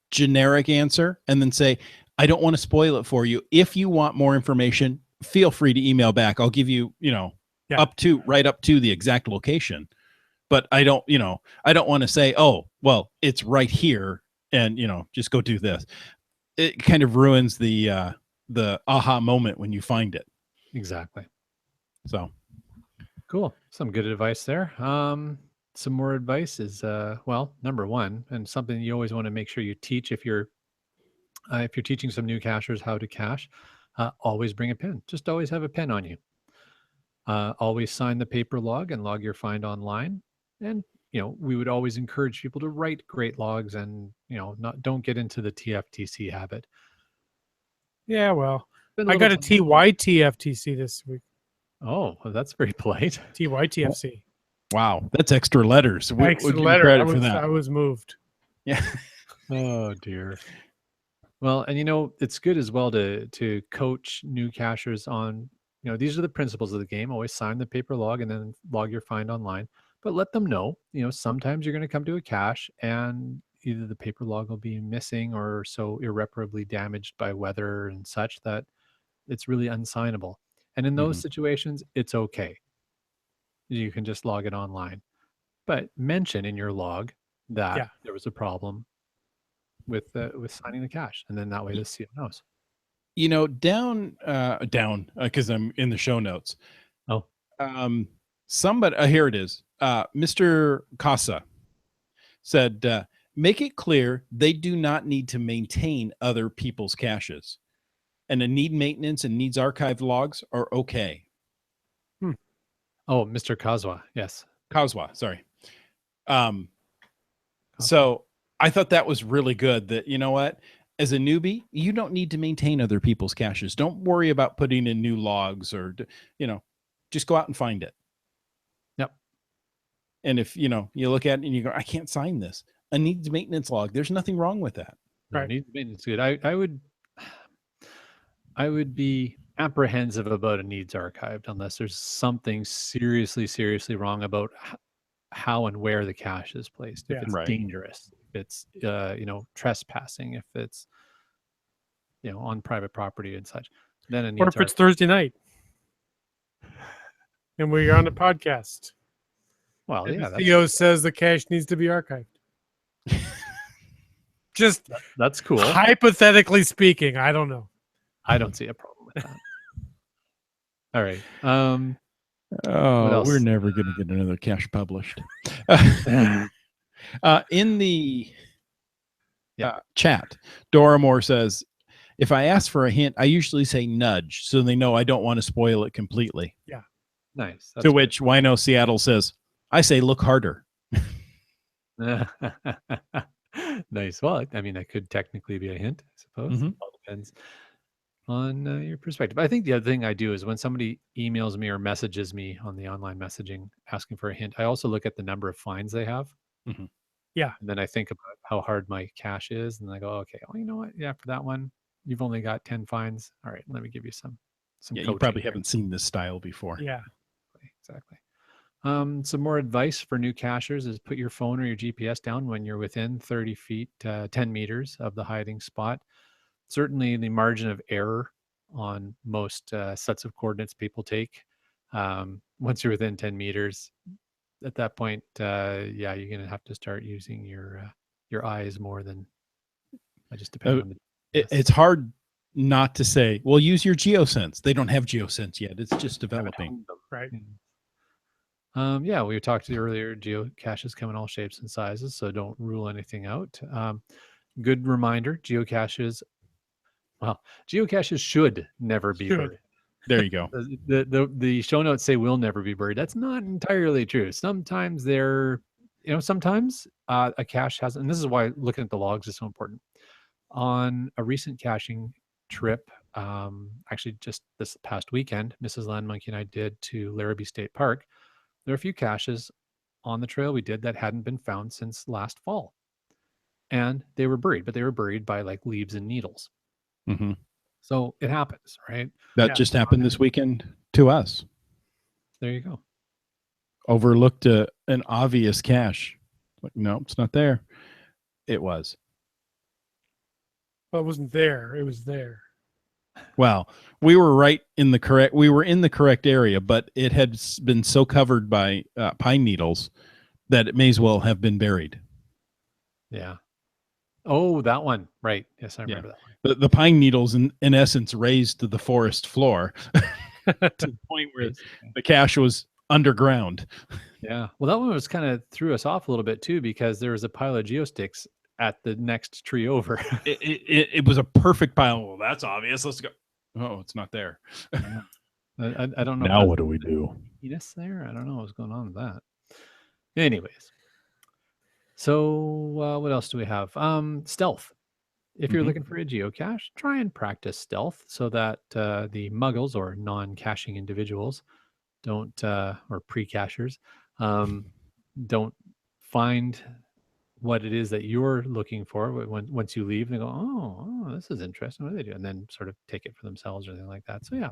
generic answer and then say, I don't want to spoil it for you. If you want more information, feel free to email back. I'll give you, right up to the exact location. But I don't want to say, oh, well, it's right here and, just go do this. It kind of ruins the aha moment when you find it. Exactly. So cool. Some good advice there. Some more advice is, number one, and something you always want to make sure you teach if you're teaching some new cachers how to cache, always bring a pen. Just always have a pen on you. Always sign the paper log and log your find online. And, we would always encourage people to write great logs and, don't get into the TFTC habit. Yeah, well, I got a TYTFTC this week. Oh, well, that's very polite. TYTFC. Wow, that's extra letters. Extra letter. I was moved. Yeah. Oh dear. Well, and it's good as well to coach new cachers on, these are the principles of the game. Always sign the paper log and then log your find online. But let them know, sometimes you're going to come to a cache and either the paper log will be missing or so irreparably damaged by weather and such that it's really unsignable. And in those situations, it's okay. You can just log it online. But mention in your log that there was a problem with signing the cache, and then that way the CO knows. You know, down because I'm in the show notes. Oh, Somebody here it is. Mr. Casa said, make it clear they do not need to maintain other people's caches, and a need maintenance and needs archived logs are okay. Oh, Mr. Kazwa, yes. Kazwa, sorry. So I thought that was really good. That, you know what, as a newbie, you don't need to maintain other people's caches. Don't worry about putting in new logs, or, you know, just go out and find it. Yep. And if, you know, you look at it and you go, I can't sign this, a needs maintenance log, there's nothing wrong with that. No, Right. needs maintenance good. I would be apprehensive about a needs archived unless there's something seriously wrong about how and where the cache is placed. If Yeah. it's Right. dangerous, if it's you know, trespassing, if it's, you know, on private property and such, then a Or needs if it's Thursday night and we're on a podcast. well, And yeah, the CEO says the cache needs to be archived. Just that's cool. hypothetically speaking, I don't know. I don't see a problem with that. All right. Oh, else? we're never going to get another cache published. In the chat, Dora Moore says, if I ask for a hint, I usually say nudge, so they know I don't want to spoil it completely. Yeah. Nice. To which Wino Seattle says, I say look harder. Nice. Well, I mean, that could technically be a hint, I suppose. Mhm. It all depends on your perspective. I think the other thing I do is when somebody emails me or messages me on the online messaging asking for a hint, I also look at the number of fines they have. Mhm. Yeah. And then I think about how hard my cache is, and I go, okay, well, you know what? Yeah, for that one, you've only got 10 fines. All right, let me give you some. Yeah, you coaching probably here. haven't seen this style before. Yeah. Exactly. Some more advice for new cachers is put your phone or your GPS down when you're within 30 feet, 10 meters of the hiding spot. Certainly the margin of error on most sets of coordinates people take, once you're within 10 meters, at that point, yeah, you're going to have to start using your eyes more than just depending on the It's hard not to say, well, use your geosense. They don't have geosense yet. It's just developing. Right. Yeah, we talked earlier, geocaches come in all shapes and sizes, so don't rule anything out. Good reminder, geocaches should never be buried. There you go. The show notes say will never be buried. That's not entirely true. Sometimes sometimes a cache has, and this is why looking at the logs is so important. On a recent caching trip, actually just this past weekend, Mrs. Land Monkey and I did to Larrabee State Park. There are a few caches on the trail we did that hadn't been found since last fall. And they were buried, but they were buried by like leaves and needles. Mm-hmm. So it happens, right? That just happened this weekend to us. There you go. Overlooked an obvious cache. Like, no, it's not there. It was. Well, it wasn't there. It was there. Well, we were in the correct area, but it had been so covered by pine needles that it may as well have been buried. Yeah. Oh, that one. Right. Yes, I remember that one. The pine needles, in essence, raised to the forest floor to the point where the cache was underground. Yeah. Well, that one was kind of threw us off a little bit too, because there was a pile of geosticks at the next tree over. It was a perfect pile. Well, that's obvious. Let's go. Oh, it's not there. Yeah. I don't know. Now what do we do? Penis there? I don't know what's going on with that. Anyways. So what else do we have? Stealth. If you're looking for a geocache, try and practice stealth so that the muggles or non-caching individuals don't, or pre-cachers, don't find what it is that you're looking for once you leave. They go, oh, this is interesting. What do they do? And then sort of take it for themselves or anything like that. So yeah.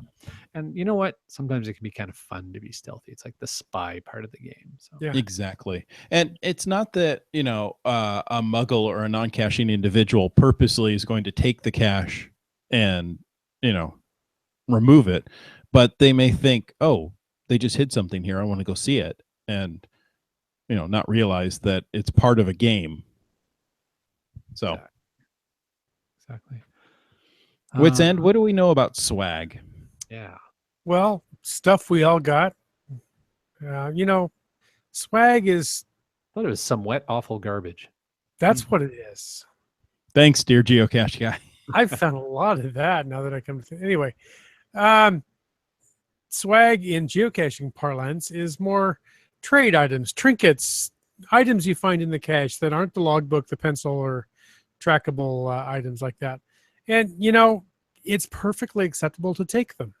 And you know what? Sometimes it can be kind of fun to be stealthy. It's like the spy part of the game. So Yeah. Exactly. And it's not that, a muggle or a non-caching individual purposely is going to take the cache and, remove it, but they may think, oh, they just hid something here. I want to go see it. And, not realize that it's part of a game. So exactly. Wits End, what do we know about swag? Yeah. Well, stuff we all got. Swag is, I thought it was some wet, awful garbage. that's what it is. Thanks, dear geocache guy. I've found a lot of that now that I come to anyway. Swag in geocaching parlance is more trade items, trinkets, items you find in the cache that aren't the logbook, the pencil, or trackable items like that. And, it's perfectly acceptable to take them.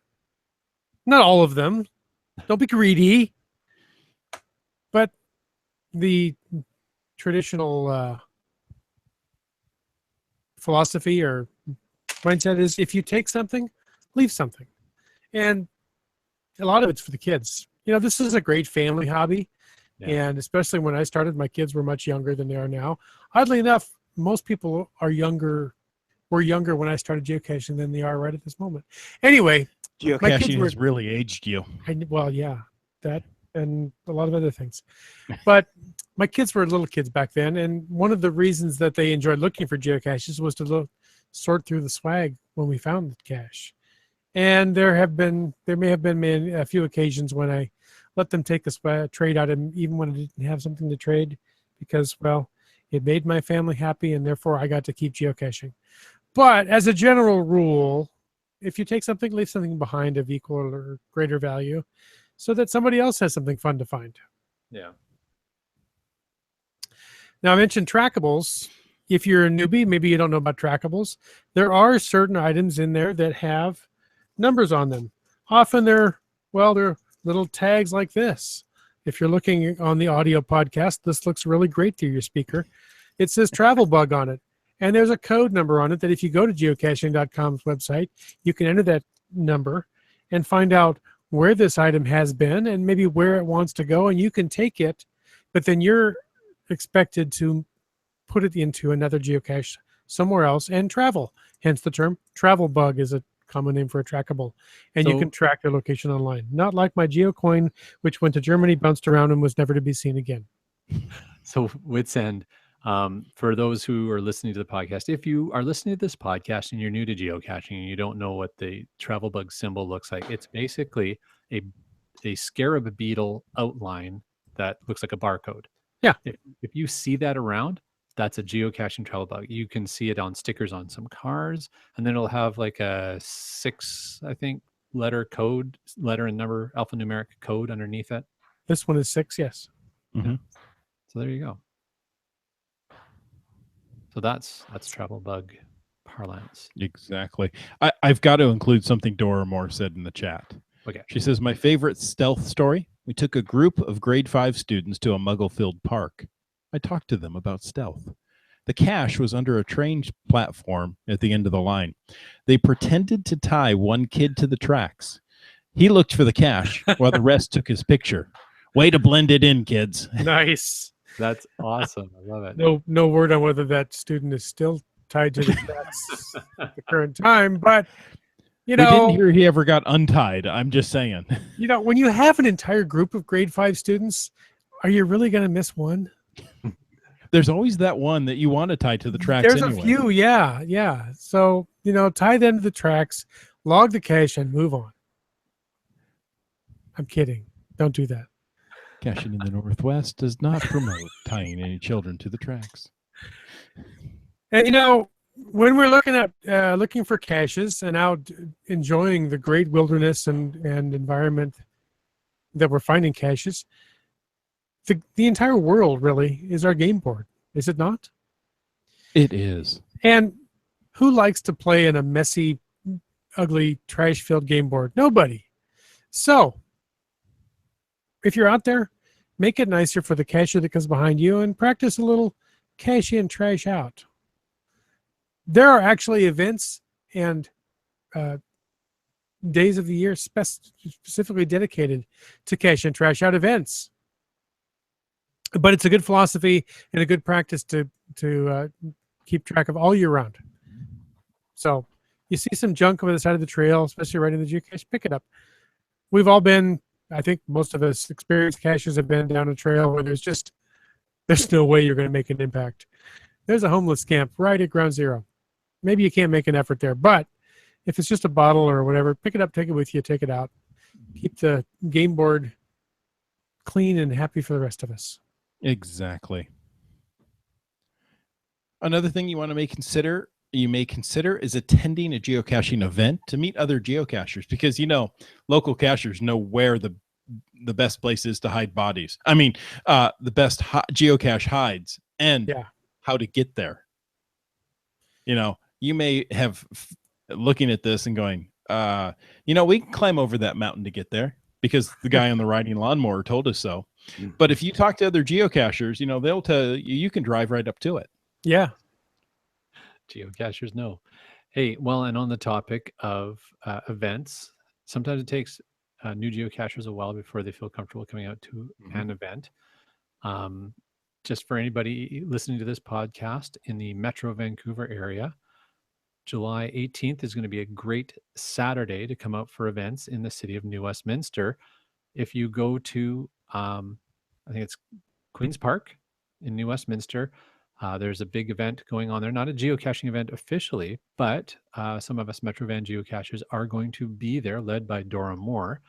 Not all of them. Don't be greedy. But the traditional philosophy or mindset is if you take something, leave something. And a lot of it's for the kids. This is a great family hobby. Yeah. And especially when I started, my kids were much younger than they are now. Oddly enough, most people were younger when I started geocaching than they are right at this moment. Anyway, Geocaching has really aged you. yeah, that and a lot of other things. But my kids were little kids back then, and one of the reasons that they enjoyed looking for geocaches was to sort through the swag when we found the cache. And there may have been a few occasions when I let them take a trade item even when I didn't have something to trade, because, well, it made my family happy, and therefore I got to keep geocaching. But as a general rule, if you take something, leave something behind of equal or greater value so that somebody else has something fun to find. Yeah. Now, I mentioned trackables. If you're a newbie, maybe you don't know about trackables. There are certain items in there that have numbers on them. Often they're little tags like this. If you're looking on the audio podcast, this looks really great through your speaker. It says travel bug on it. And there's a code number on it that if you go to geocaching.com's website, you can enter that number and find out where this item has been and maybe where it wants to go. And you can take it, but then you're expected to put it into another geocache somewhere else and travel. Hence the term travel bug is a common name for a trackable. And you can track their location online. Not like my GeoCoin, which went to Germany, bounced around, and was never to be seen again. So Wits End, for those who are listening to the podcast, if you are listening to this podcast and you're new to geocaching and you don't know what the travel bug symbol looks like, it's basically a scarab beetle outline that looks like a barcode. Yeah. If you see that around, that's a geocaching travel bug. You can see it on stickers on some cars, and then it'll have like a 6, I think, letter and number, alphanumeric code underneath it. This one is 6, yes. Mm-hmm. Yeah. So there you go. So that's travel bug parlance. Exactly. I've got to include something Dora Moore said in the chat. Okay. She says, my favorite stealth story, we took a group of grade 5 students to a muggle-filled park. I talked to them about stealth. The cache was under a train platform at the end of the line. They pretended to tie one kid to the tracks. He looked for the cache while the rest took his picture. Way to blend it in, kids. Nice. That's awesome. I love it. No word on whether that student is still tied to the tracks at the current time, but We didn't hear he ever got untied. I'm just saying. When you have an entire group of grade 5 students, are you really going to miss one? There's always that one that you want to tie to the tracks. There's a few, yeah. So, tie them to the tracks, log the cache, and move on. I'm kidding. Don't do that. Caching in the Northwest does not promote tying any children to the tracks. And when we're looking for caches and out enjoying the great wilderness and environment that we're finding caches, the entire world really is our game board, is it not? It is. And who likes to play in a messy, ugly, trash-filled game board? Nobody. So if you're out there, make it nicer for the cacher that comes behind you and practice a little cache in, trash out. There are actually events and days of the year specifically dedicated to cache and trash out events. But it's a good philosophy and a good practice to keep track of all year round. So you see some junk over the side of the trail, especially right in the geocache, pick it up. We've all been, I think most of us experienced caches have been down a trail where there's no way you're going to make an impact. There's a homeless camp right at ground zero. maybe you can't make an effort there. But if it's just a bottle or whatever, pick it up, take it with you, take it out. Keep the game board clean and happy for the rest of us. Exactly. Another thing you may consider is attending a geocaching event to meet other geocachers, because local cachers know where the best place is to hide bodies. I mean, the best geocache hides and how to get there. You may have looking at this and going, we can climb over that mountain to get there because the guy on the riding lawnmower told us so. But if you talk to other geocachers, they'll tell you can drive right up to it. Yeah. Geocachers know. Hey, well, and on the topic of events, sometimes it takes new geocachers a while before they feel comfortable coming out to an event. Just for anybody listening to this podcast in the Metro Vancouver area, July 18th is going to be a great Saturday to come out for events in the city of New Westminster. If you go to, I think it's Queen's Park in New Westminster, there's a big event going on there. Not a geocaching event officially, but some of us Metrovan geocachers are going to be there, led by Dora Moore,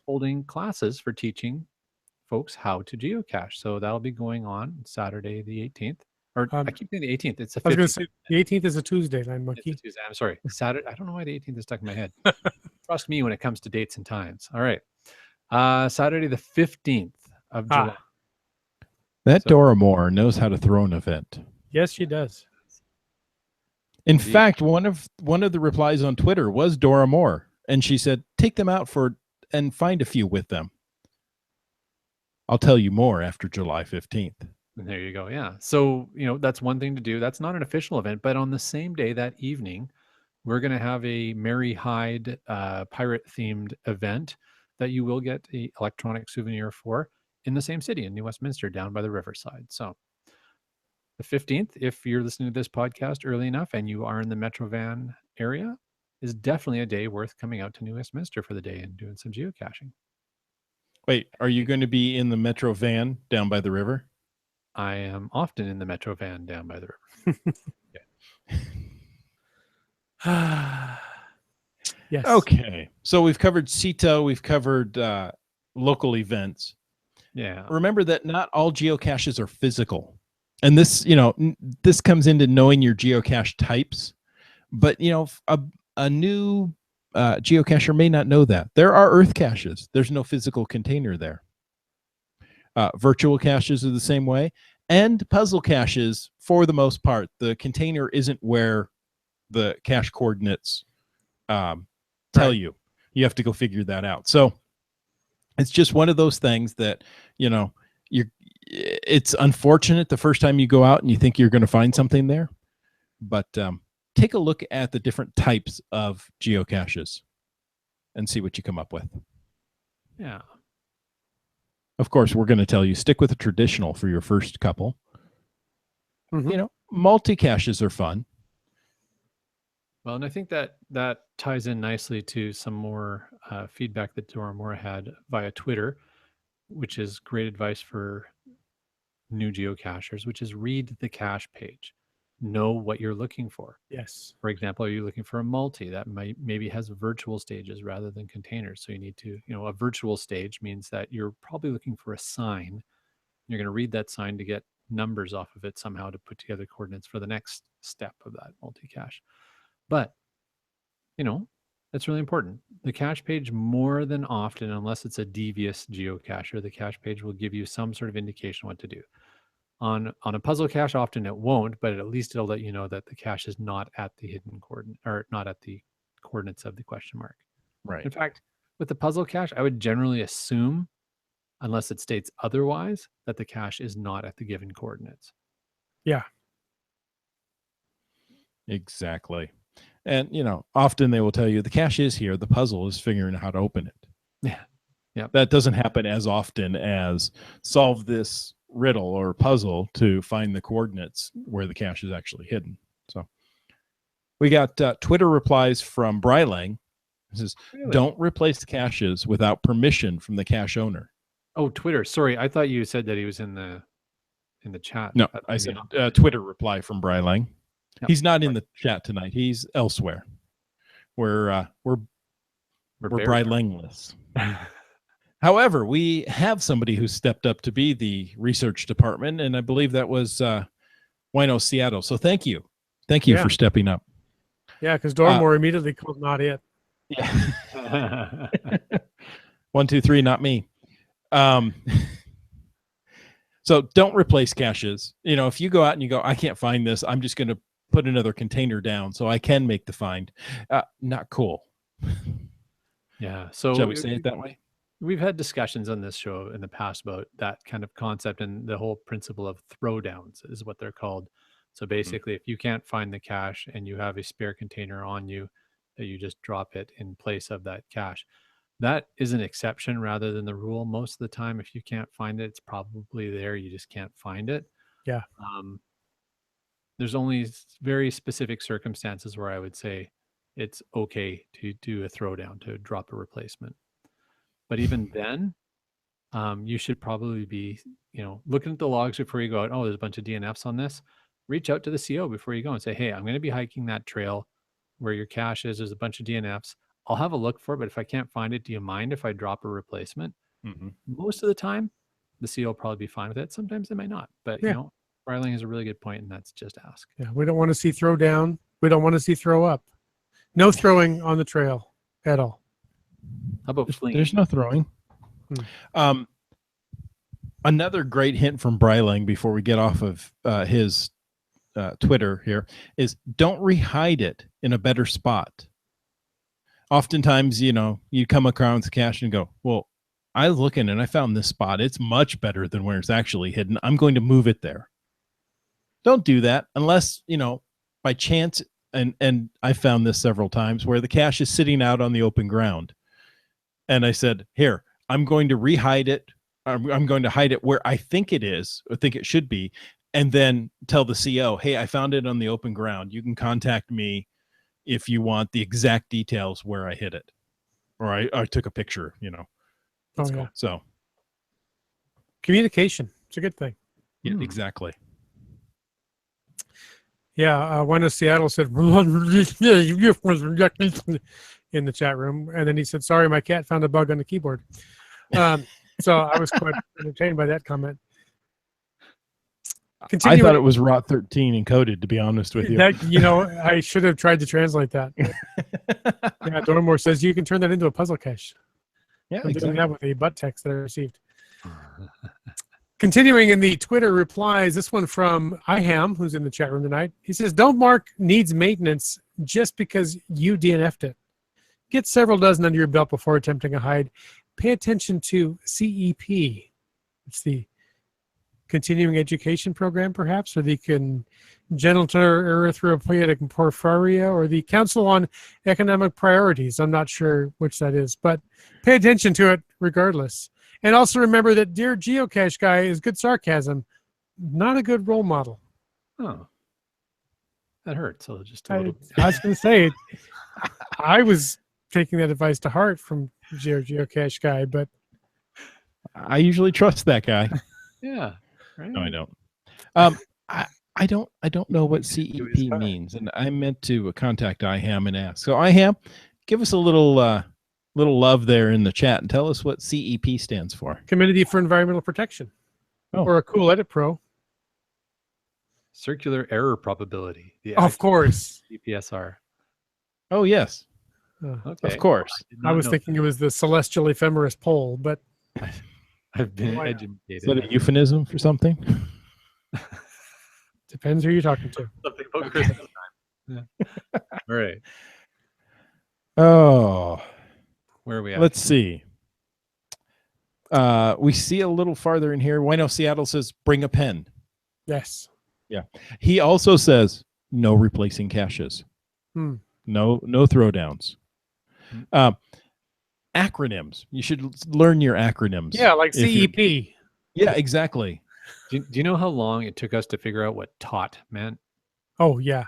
holding classes for teaching folks how to geocache. So that'll be going on Saturday the 18th. Or I keep saying the 18th. It's the 15th. I was going to say the 18th is a Tuesday. I'm monkey. It's a Tuesday. I'm sorry. Saturday. I don't know why the 18th is stuck in my head. Trust me when it comes to dates and times. All right. Saturday the 15th of July. That Dora Moore knows how to throw an event. Yes, she does. In fact, one of the replies on Twitter was Dora Moore, and she said, "Take them out and find a few with them." I'll tell you more after July 15th. There you go. Yeah. So, that's one thing to do. That's not an official event, but on the same day, that evening, we're going to have a Mary Hyde pirate themed event that you will get the electronic souvenir for in the same city in New Westminster, down by the riverside. So the 15th, if you're listening to this podcast early enough and you are in the Metro Van area, is definitely a day worth coming out to New Westminster for the day and doing some geocaching. Wait, are you going to be in the Metro Van down by the river? I am often in the Metro Van down by the river. Yes. Okay. So we've covered CETA. We've covered local events. Yeah. Remember that not all geocaches are physical. And this, this comes into knowing your geocache types. But, a new geocacher may not know that. There are earth caches. There's no physical container there. Virtual caches are the same way. And puzzle caches, for the most part, the container isn't where the cache coordinates tell you. You have to go figure that out. So it's just one of those things that, it's unfortunate the first time you go out and you think you're going to find something there. But take a look at the different types of geocaches and see what you come up with. Yeah. Of course, we're going to tell you stick with the traditional for your first couple. Mm-hmm. Multi-caches are fun. Well, and I think that ties in nicely to some more feedback that Dora Moore had via Twitter, which is great advice for new geocachers, which is read the cache page. Know what you're looking for. Yes. For example, are you looking for a multi that maybe has virtual stages rather than containers? So you need to, a virtual stage means that you're probably looking for a sign. You're going to read that sign to get numbers off of it somehow to put together coordinates for the next step of that multi-cache. But, that's really important. The cache page, more than often, unless it's a devious geocacher, the cache page will give you some sort of indication what to do. On a puzzle cache, often it won't, but at least it'll let you know that the cache is not at the hidden coordinate, or not at the coordinates of the question mark. Right. In fact, with the puzzle cache, I would generally assume, unless it states otherwise, that the cache is not at the given coordinates. Yeah. Exactly. And, often they will tell you the cache is here. The puzzle is figuring out how to open it. Yeah. Yeah. That doesn't happen as often as solve this riddle or puzzle to find the coordinates where the cache is actually hidden. So we got Twitter replies from Brylang. It says, Really? Don't replace caches without permission from the cache owner. Oh, Twitter. Sorry, I thought you said that he was in the chat. No, I said Twitter reply from Brylang. Yep. He's not in the chat tonight. He's elsewhere. We're Brylangless. However, we have somebody who stepped up to be the research department, and I believe that was Wino Seattle. So thank you for stepping up. Yeah, because Dormore immediately called not it. Yeah. 1, 2, 3, not me. So don't replace caches. If you go out and you go, I can't find this, I'm just going to put another container down so I can make the find. Not cool. Yeah. So shall we say it that way? We've had discussions on this show in the past about that kind of concept, and the whole principle of throwdowns is what they're called. So basically, if you can't find the cache and you have a spare container on you, that you just drop it in place of that cache. That is an exception rather than the rule. Most of the time, if you can't find it, it's probably there. You just can't find it. Yeah. There's only very specific circumstances where I would say it's okay to do a throwdown, to drop a replacement. But even then, you should probably be, looking at the logs before you go out. Oh, there's a bunch of DNFs on this. Reach out to the CO before you go and say, hey, I'm going to be hiking that trail where your cache is. There's a bunch of DNFs. I'll have a look for it, but if I can't find it, do you mind if I drop a replacement? Mm-hmm. Most of the time, the CO will probably be fine with it. Sometimes they might not. But, Bryling has a really good point, and that's just ask. Yeah, we don't want to see throw down. We don't want to see throw up. No throwing on the trail at all. How about fleeing? There's no throwing. Another great hint from Bryling before we get off of his Twitter here is don't rehide it in a better spot. Oftentimes, you come across the cache and go, well, I was looking and I found this spot. It's much better than where it's actually hidden. I'm going to move it there. Don't do that unless, by chance, and I found this several times where the cache is sitting out on the open ground. And I said, here, I'm going to rehide it. I'm going to hide it where I think it is, or think it should be, and then tell the CO, hey, I found it on the open ground. You can contact me if you want the exact details where I hid it. Or I took a picture, That's cool. So communication, it's a good thing. Yeah, exactly. Yeah, one of Seattle said in the chat room, and then he said, sorry, my cat found a bug on the keyboard. So I was quite entertained by that comment. I thought it was ROT 13 encoded, to be honest with you. I should have tried to translate that. Yeah, Dormore says you can turn that into a puzzle cache. Yeah, I'm doing that with a butt text that I received. Continuing in the Twitter replies, this one from IHAM, who's in the chat room tonight. He says, don't mark needs maintenance just because you DNF'd it. Get several dozen under your belt before attempting a hide. Pay attention to CEP. It's the continuing education program, perhaps, or the congenital erythropoietic porphyria, or the Council on Economic Priorities. I'm not sure which that is, but pay attention to it regardless. And also remember that Dear Geocache Guy is good sarcasm, not a good role model. Oh, that hurts. So just a little. I was going to say, I was taking that advice to heart from Dear Geocache Guy, but I usually trust that guy. Yeah. Right. No, I don't. I don't know what CEP means, and I meant to contact IHAM and ask. So IHAM, give us a little love there in the chat and tell us what CEP stands for. Committee for Environmental Protection, or a cool edit pro. Circular error probability. Of course. CPSR. Oh yes. Okay. Of course. I was thinking it was the celestial ephemeris pole, but I've been educated. Is that a euphemism for something? Depends who you're talking to. Something about Christmas time. Yeah. All right. Oh. Where are we at? Let's see. We see a little farther in here. Wino Seattle says, bring a pen. Yes. Yeah. He also says, no replacing caches. No throwdowns. Acronyms. You should learn your acronyms. Yeah, like CEP. Yeah, exactly. Do you know how long it took us to figure out what tot meant? Oh, yeah.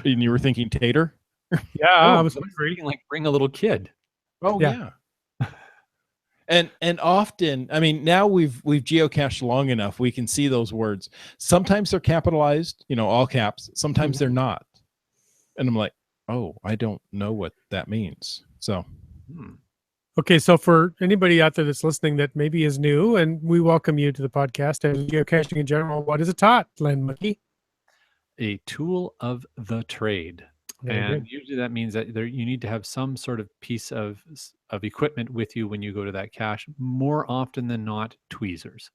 And you were thinking tater? Yeah, I was reading like bring a little kid. Oh, yeah. And often, I mean, now we've geocached long enough, we can see those words. Sometimes they're capitalized, all caps. Sometimes they're not. And I'm like, oh, I don't know what that means. So, Okay, so for anybody out there that's listening that maybe is new, and we welcome you to the podcast and geocaching in general, what is a tot, Len Monkey? A tool of the trade. Very And good. usually that means that you need to have some sort of piece of equipment with you when you go to that cache. More often than not, tweezers.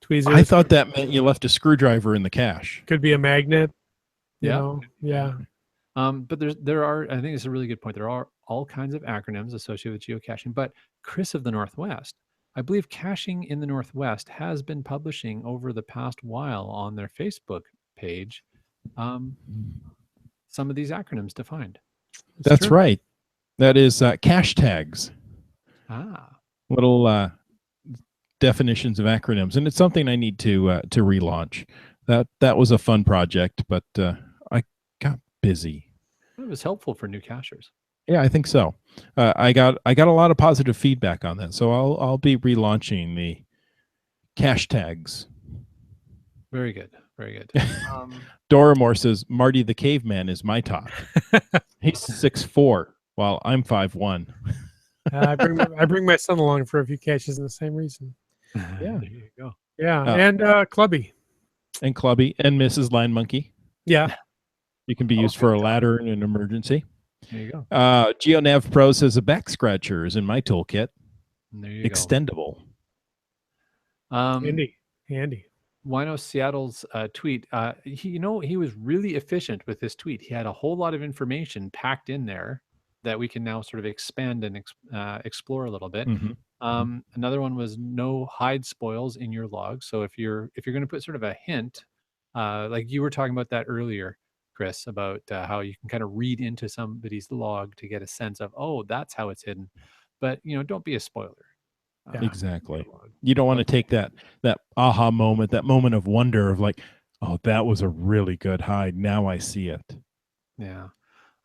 Tweezers. I thought that meant you left a screwdriver in the cache. Could be a magnet. Yeah. Yeah. But there are, I think it's a really good point. There are all kinds of acronyms associated with geocaching. But Chris of the Northwest, I believe Caching in the Northwest has been publishing over the past while on their Facebook page some of these acronyms defined. That's right. That is cache tags. Little definitions of acronyms, and it's something I need to relaunch. That was a fun project, but I got busy. It was helpful for new cachers. Yeah, I think so. I got a lot of positive feedback on that, so I'll be relaunching the cache tags. Very good. Very good. Doramore says Marty the Caveman is my tot. He's 6'4", while I'm 5'1". I bring my son along for a few caches in the same reason. Yeah, there you go. Yeah, and Clubby. And Clubby and Mrs. Line Monkey. Yeah. You can be used for a ladder in an emergency. There you go. GeoNav Pro says a back scratcher is in my toolkit. There you Extendable. Handy. Wino Seattle's tweet. He was really efficient with this tweet. He had a whole lot of information packed in there that we can now sort of expand and explore a little bit. Another one was no Hyde spoils in your log. So if you're going to put sort of a hint, like you were talking about that earlier, Chris, about how you can kind of read into somebody's log to get a sense of, oh, that's how it's hidden. But don't be a spoiler. Exactly. You don't want to take that aha moment, that moment of wonder of like, oh, that was a really good hide. Now I see it. Yeah.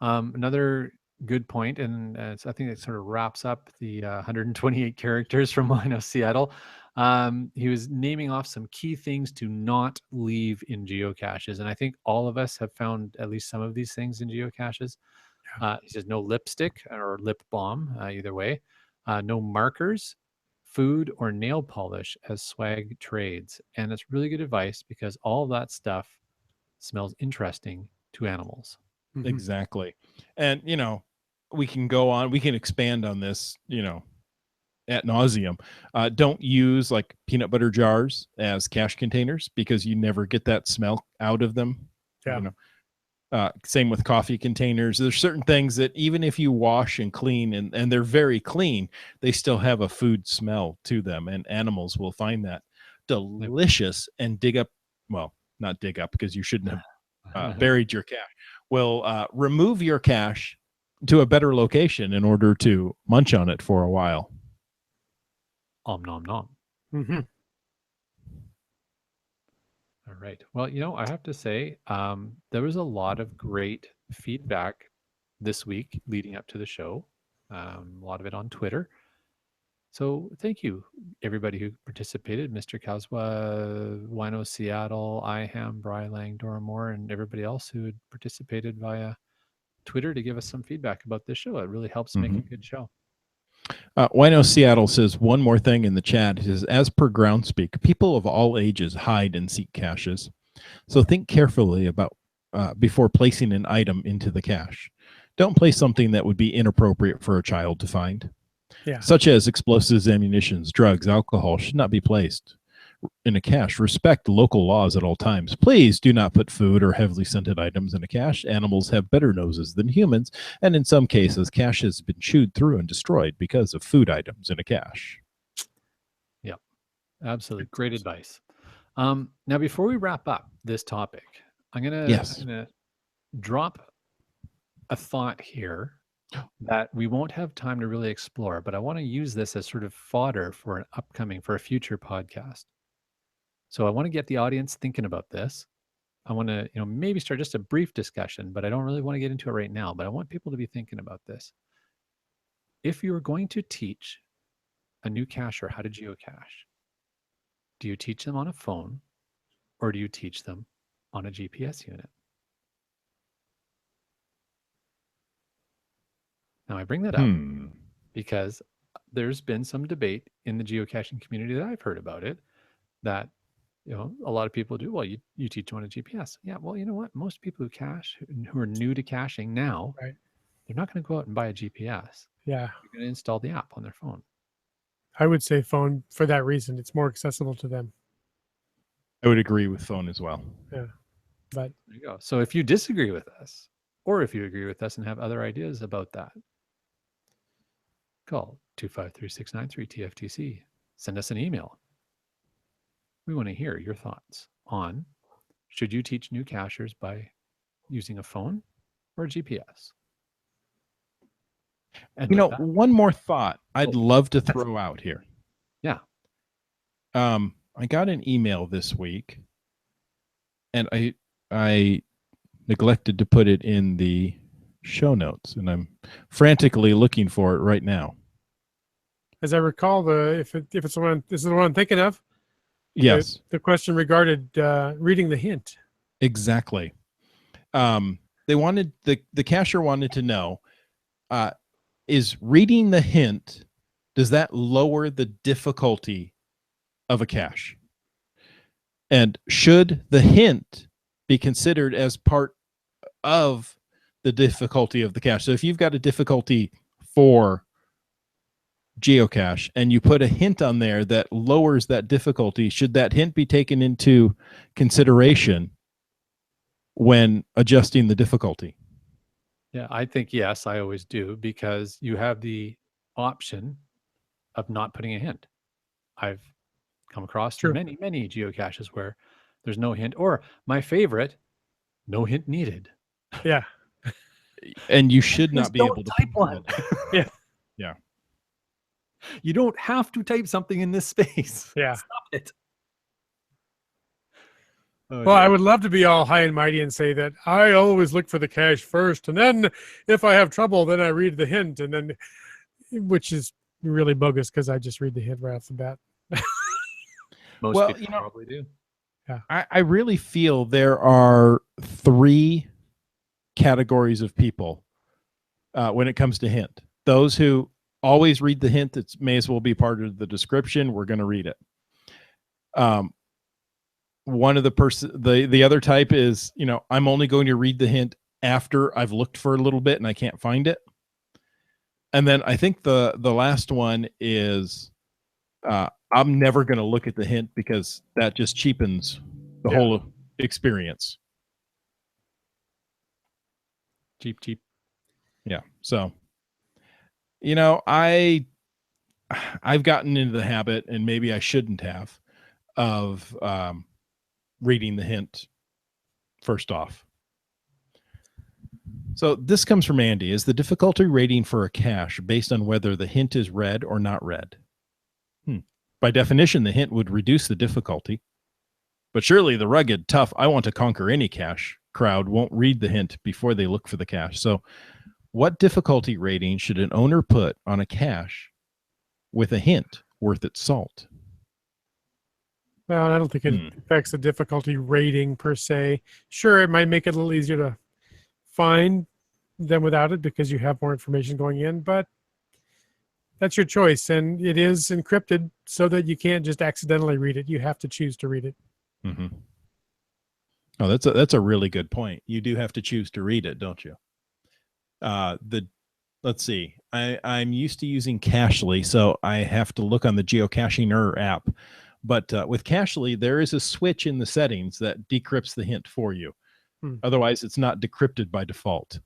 Another good point, and I think it sort of wraps up the 128 characters from Wino Seattle. He was naming off some key things to not leave in geocaches. And I think all of us have found at least some of these things in geocaches. He says no lipstick or lip balm, either way. No markers, food, or nail polish as swag trades. And it's really good advice because all that stuff smells interesting to animals. Exactly. And, we can go on, we can expand on this, ad nauseum. Don't use like peanut butter jars as cache containers because you never get that smell out of them. Same with coffee containers. There's certain things that even if you wash and clean and they're very clean, they still have a food smell to them, and animals will find that delicious and not dig up because you shouldn't have buried your cache. Will remove your cache to a better location in order to munch on it for a while. Om nom nom. All right. Well, I have to say, there was a lot of great feedback this week leading up to the show. A lot of it on Twitter. So thank you, everybody who participated. Mr. Kazwa, Wino Seattle, Iham, Brylang, Dora Moore, and everybody else who had participated via Twitter to give us some feedback about this show. It really helps make a good show. Wino Seattle says one more thing in the chat. He says, as per Groundspeak, people of all ages hide and seek caches. So think carefully about before placing an item into the cache. Don't place something that would be inappropriate for a child to find. Such as explosives, ammunitions, drugs, alcohol should not be placed in a cache. Respect local laws at all times. Please do not put food or heavily scented items in a cache. Animals have better noses than humans, and in some cases, cache has been chewed through and destroyed because of food items in a cache. Yep, absolutely. Great advice. Now, before we wrap up this topic, I'm gonna drop a thought here that we won't have time to really explore, but I want to use this as sort of fodder for a future podcast. So I want to get the audience thinking about this. I want to, maybe start just a brief discussion, but I don't really want to get into it right now, but I want people to be thinking about this. If you're going to teach a new cacher how to geocache, do you teach them on a phone or do you teach them on a GPS unit? Now, I bring that up because there's been some debate in the geocaching community that I've heard about it, that a lot of people do. Well, you teach them on a GPS. Yeah, well, you know what? Most people who cache, who are new to caching now, Right. they're not going to go out and buy a GPS. Yeah. They're going to install the app on their phone. I would say phone for that reason. It's more accessible to them. I would agree with phone as well. Yeah. But there you go. So if you disagree with us, or if you agree with us and have other ideas about that, call 253-693-TFTC. Send us an email. We want to hear your thoughts on, should you teach new cachers by using a phone or a GPS? And one more thought I'd love to throw out here. Yeah. I got an email this week, and I neglected to put it in the show notes, and I'm frantically looking for it right now. As I recall, if it's the one, this is the one I'm thinking of. Yes. The question regarded reading the hint. Exactly. They wanted the cacher wanted to know, is reading the hint, does that lower the difficulty of a cache? And should the hint be considered as part of the difficulty of the cache? So if you've got a difficulty 4 geocache and you put a hint on there that lowers that difficulty, should that hint be taken into consideration when adjusting the difficulty? Yeah, I think yes, I always do, because you have the option of not putting a hint. I've come across many geocaches where there's no hint, or my favorite, no hint needed. Yeah. And you should not be able to type one. Yeah. Yeah. You don't have to type something in this space. Yeah. Stop it. Oh, well, I would love to be all high and mighty and say that I always look for the cache first, and then if I have trouble, then I read the hint, and then, which is really bogus because I just read the hint right off the bat. Most people probably do. Yeah. I really feel there are 3 categories of people when it comes to hint. Those who always read the hint, it may as well be part of the description. We're going to read it. One of the other type is, I'm only going to read the hint after I've looked for a little bit and I can't find it. And then I think the last one is, I'm never going to look at the hint because that just cheapens the whole experience. Cheap. Yeah. So, I've gotten into the habit, and maybe I shouldn't have, of reading the hint first off. So this comes from Andy. Is the difficulty rating for a cache based on whether the hint is read or not read? By definition, the hint would reduce the difficulty. But surely the rugged, tough, I want to conquer any cache crowd won't read the hint before they look for the cache. So what difficulty rating should an owner put on a cache with a hint worth its salt? Well, I don't think it affects the difficulty rating per se. Sure, it might make it a little easier to find than without it because you have more information going in, but that's your choice. And it is encrypted so that you can't just accidentally read it. You have to choose to read it. Mm-hmm. Oh, that's a really good point. You do have to choose to read it, don't you? Let's see. I'm used to using Cachely, so I have to look on the geocaching app. But with Cachely, there is a switch in the settings that decrypts the hint for you. Otherwise, it's not decrypted by default.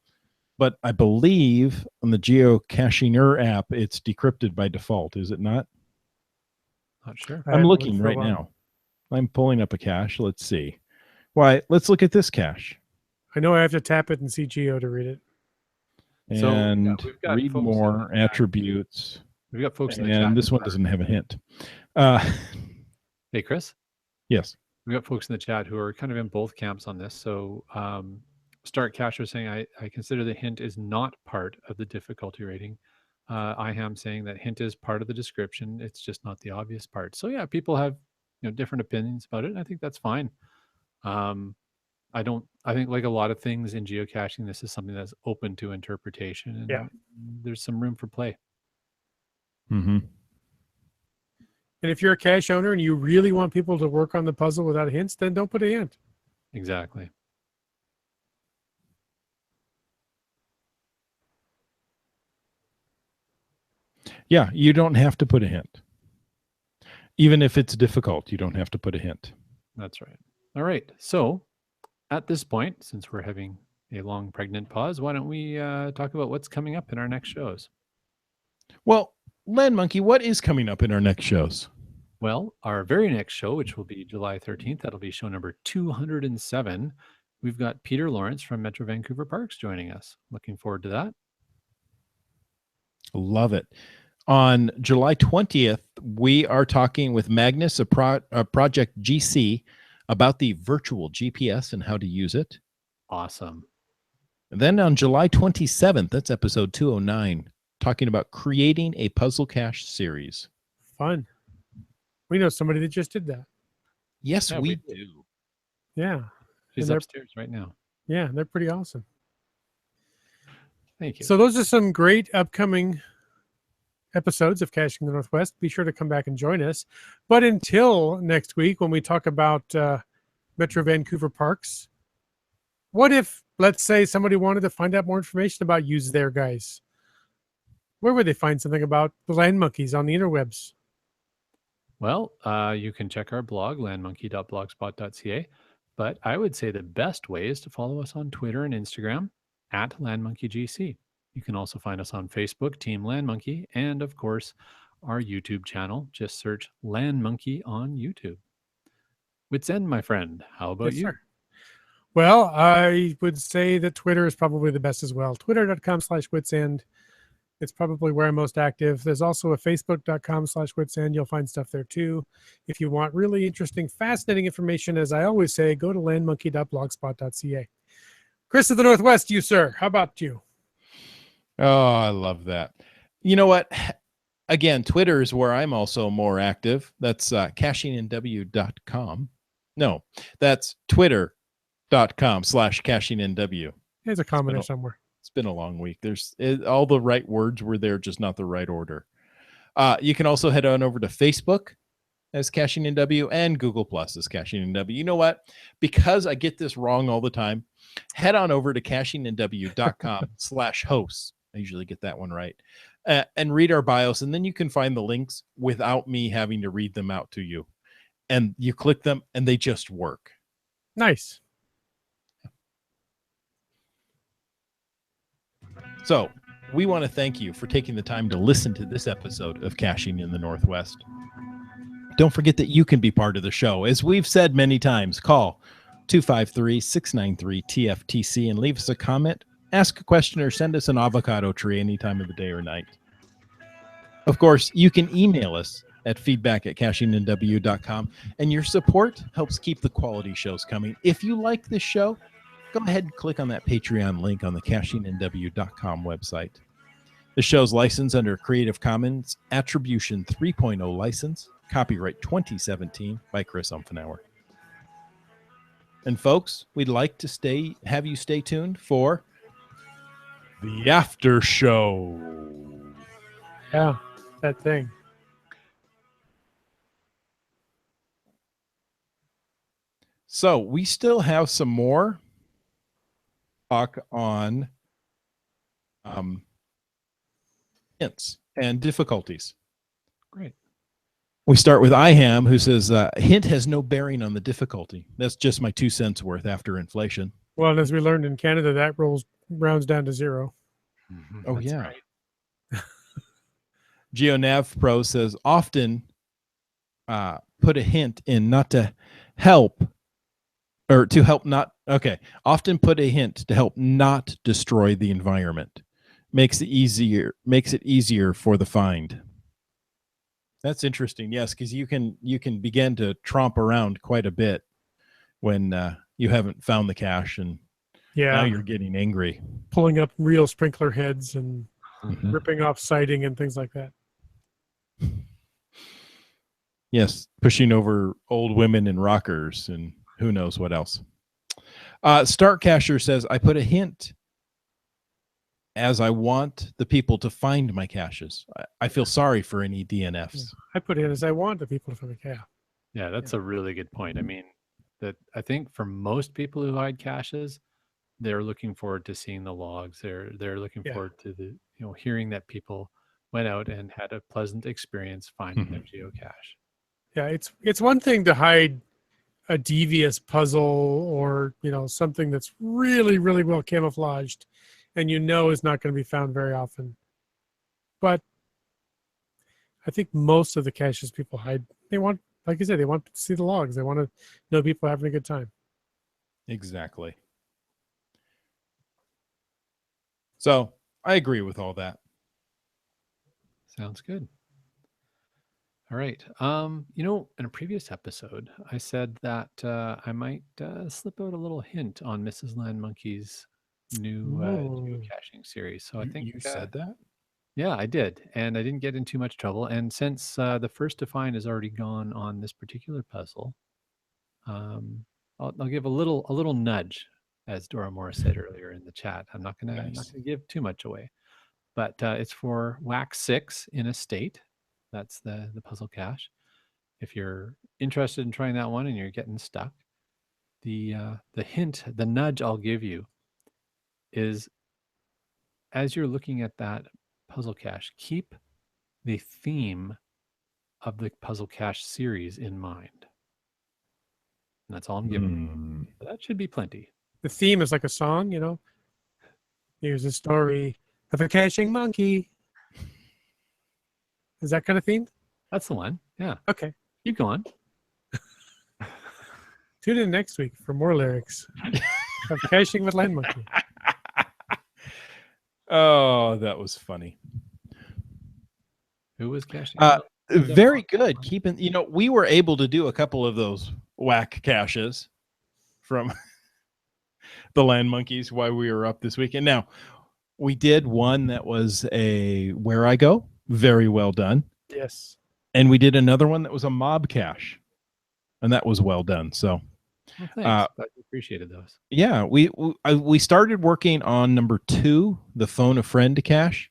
But I believe on the geocaching app, it's decrypted by default. Is it not? Not sure. I'm looking right now. I'm pulling up a cache. Let's see. Why? Let's look at this cache. I know I have to tap it and see geo to read it. And we've got read more attributes. We've got folks in the chat. And this one doesn't have a hint. Hey, Chris? Yes. We've got folks in the chat who are kind of in both camps on this. So Start Cacher saying, I consider the hint is not part of the difficulty rating. I am saying that hint is part of the description. It's just not the obvious part. So yeah, people have different opinions about it. And I think that's fine. I think like a lot of things in geocaching, this is something that's open to interpretation, and Yeah. there's some room for play. Mm-hmm. And if you're a cache owner and you really want people to work on the puzzle without hints, then don't put a hint. Exactly. Yeah, you don't have to put a hint. Even if it's difficult, you don't have to put a hint. That's right. All right. So at this point, since we're having a long pregnant pause, why don't we talk about what's coming up in our next shows? Well, Land Monkey, what is coming up in our next shows? Well, our very next show, which will be July 13th, that'll be show number 207. We've got Peter Lawrence from Metro Vancouver Parks joining us. Looking forward to that. Love it. On July 20th, we are talking with Magnus, a Project GC, about the virtual GPS and how to use it. Awesome. And then on July 27th, that's episode 209, talking about creating a puzzle cache series. Fun. We know somebody that just did that. Yes, Yeah, we we do. Yeah. He's they're- upstairs right now. Yeah, they're pretty awesome. Thank you. So those are some great upcoming episodes of Caching the Northwest. Be sure to come back and join us. But until next week, when we talk about Metro Vancouver Parks, what if, let's say, somebody wanted to find out more information about Use There, guys? Where would they find something about the land monkeys on the interwebs? Well, you can check our blog, landmonkey.blogspot.ca. But I would say the best way is to follow us on Twitter and Instagram at LandMonkeyGC. You can also find us on Facebook, Team Land Monkey, and of course, our YouTube channel. Just search Land Monkey on YouTube. Wits End, my friend. How about you? Sir. Well, I would say that Twitter is probably the best as well. Twitter.com/witsend. It's probably where I'm most active. There's also a Facebook.com/witsend. You'll find stuff there too. If you want really interesting, fascinating information, as I always say, go to landmonkey.blogspot.ca. Chris of the Northwest, you, sir. How about you? Oh, I love that. You know what? Again, Twitter is where I'm also more active. That's cashingnw.com. No, that's twitter.com/cashingnw. There's a comment there somewhere. It's been a long week. All the right words were there, just not the right order. You can also head on over to Facebook as Caching NW and Google Plus as Caching NW. You know what? Because I get this wrong all the time, head on over to cashingnw.com/hosts. I usually get that one right. And read our bios, and then you can find the links without me having to read them out to you. And you click them, and they just work. Nice. So we want to thank you for taking the time to listen to this episode of Caching in the Northwest. Don't forget that you can be part of the show. As we've said many times, call 253-693-TFTC and leave us a comment, ask a question, or send us an avocado tree any time of the day or night. Of course, you can email us at feedback@cashingnw.com, and your support helps keep the quality shows coming. If you like this show, go ahead and click on that Patreon link on the cashingnw.com website. The show's licensed under Creative Commons Attribution 3.0 license, copyright 2017 by Chris Umfenauer. And folks, we'd like to have you stay tuned for the after show. Yeah, that thing. So we still have some more talk on hints and difficulties. Great. We start with IHAM, who says hint has no bearing on the difficulty. That's just my 2 cents worth after inflation. Well, and as we learned in Canada, that rounds down to 0. Oh, That's yeah. right. GeoNav Pro says often put a hint in not to help or to help not. Okay. Often put a hint to help not destroy the environment. Makes it easier for the find. That's interesting. Yes, because you can begin to tromp around quite a bit when you haven't found the cache, and now you're getting angry. Pulling up real sprinkler heads and Mhm. ripping off siding and things like that. Yes, pushing over old women in rockers and who knows what else. Start Casher says, I put a hint as I want the people to find my caches. I feel sorry for any DNFs. I put in as I want the people to find the calf. Yeah, that's a really good point. I mean, that I think for most people who hide caches, they're looking forward to seeing the logs. They're looking Yeah. forward to the hearing that people went out and had a pleasant experience finding their geocache. Yeah, it's one thing to hide a devious puzzle or something that's really, really well camouflaged and is not going to be found very often. But I think most of the caches people hide, they want, like I said, they want to see the logs. They want to know people are having a good time. Exactly. So I agree with all that. Sounds good. All right. In a previous episode, I said that I might slip out a little hint on Mrs. Land Monkey's new geocaching series. So I think you said that? Yeah, I did, and I didn't get in too much trouble. And since the first to find is already gone on this particular puzzle, I'll give a little nudge, as Dora Morris said earlier in the chat. I'm not gonna give too much away, but it's for Wax 6 in a state. That's the puzzle cache. If you're interested in trying that one and you're getting stuck, the hint, the nudge I'll give you is, as you're looking at that puzzle cache, keep the theme of the puzzle cache series in mind. And that's all I'm giving you. But that should be plenty. The theme is like a song, Here's a story of a caching monkey. Is that kind of theme? That's the one. Yeah. Okay. Keep going. Tune in next week for more lyrics of Caching with Land Monkey. Oh, that was funny. Who was caching? Very good. Keeping, we were able to do a couple of those whack caches from the Land Monkeys while we were up this weekend. Now, we did one that was a Where I Go. Very well done. Yes. Oh, And we did another one that was a mob cache. And that was well done. So, well, thanks. I appreciated those. Yeah, we started working on number 2, the phone a friend cache.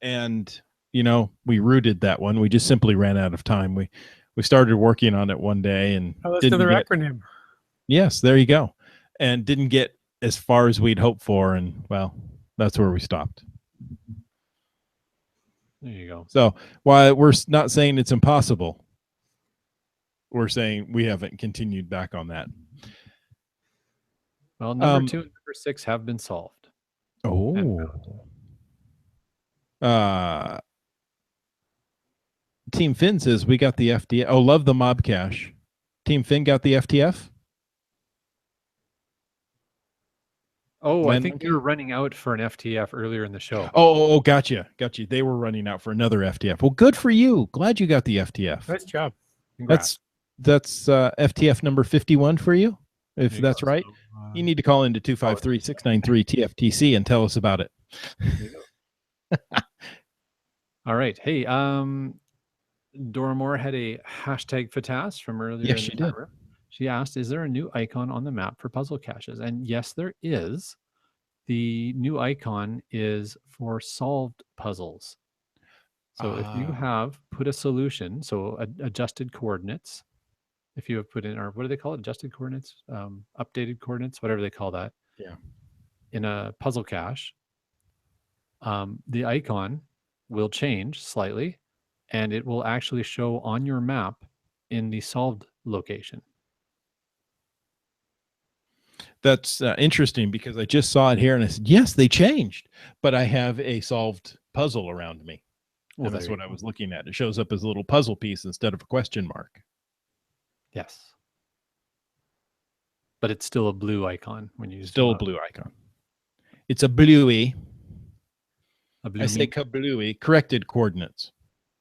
And, we rooted that one. We just simply ran out of time. We started working on it one day and that's another acronym. Yes, there you go. And didn't get as far as we'd hoped for. And, well, that's where we stopped. There you go. So while we're not saying it's impossible, we're saying we haven't continued back on that. Well, number 2 and number 6 have been solved. Oh. Team Finn says we got the FTF. Oh, love the mob cache. Team Finn got the FTF? Oh, I think you were running out for an FTF earlier in the show. Oh, gotcha. They were running out for another FTF. Well, good for you. Glad you got the FTF. Nice job. Congrats. That's FTF number 51 for you, if that's right. So, you need to call into 253-693-TFTC and tell us about it. All right. Hey, Dora Moore had a hashtag FATAS from earlier. Yes, she did. She asked, is there a new icon on the map for puzzle caches? And yes, there is. The new icon is for solved puzzles. So if you have put a solution, so adjusted coordinates, if you have put in, or what do they call it? Adjusted coordinates, updated coordinates, whatever they call that. Yeah. In a puzzle cache, the icon will change slightly, and it will actually show on your map in the solved location. That's interesting because I just saw it here and I said, yes, they changed, but I have a solved puzzle around me. Well, and that's what I was looking at. It shows up as a little puzzle piece instead of a question mark. Yes. But it's still a blue icon when you still a blue icon. It's a bluey. A I say kablooey. Corrected coordinates,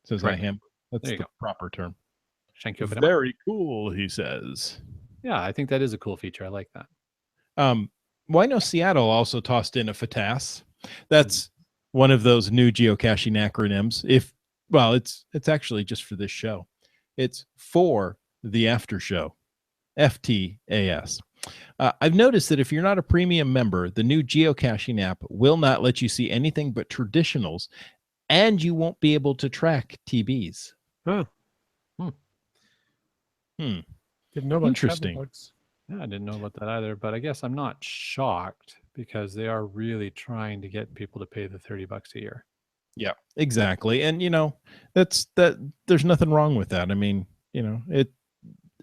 says I am. That's the proper term. Very cool, he says. Yeah, I think that is a cool feature. I like that. Well, I know Seattle also tossed in a FATAS. That's one of those new geocaching acronyms. It's actually just for this show. It's for the after show, FTAS. I've noticed that if you're not a premium member, the new geocaching app will not let you see anything but traditionals, and you won't be able to track TBs. Huh. Hmm. Didn't know about Interesting. Trackable. Yeah, I didn't know about that either, but I guess I'm not shocked because they are really trying to get people to pay the $30 a year. Yeah, exactly. And there's nothing wrong with that. I mean,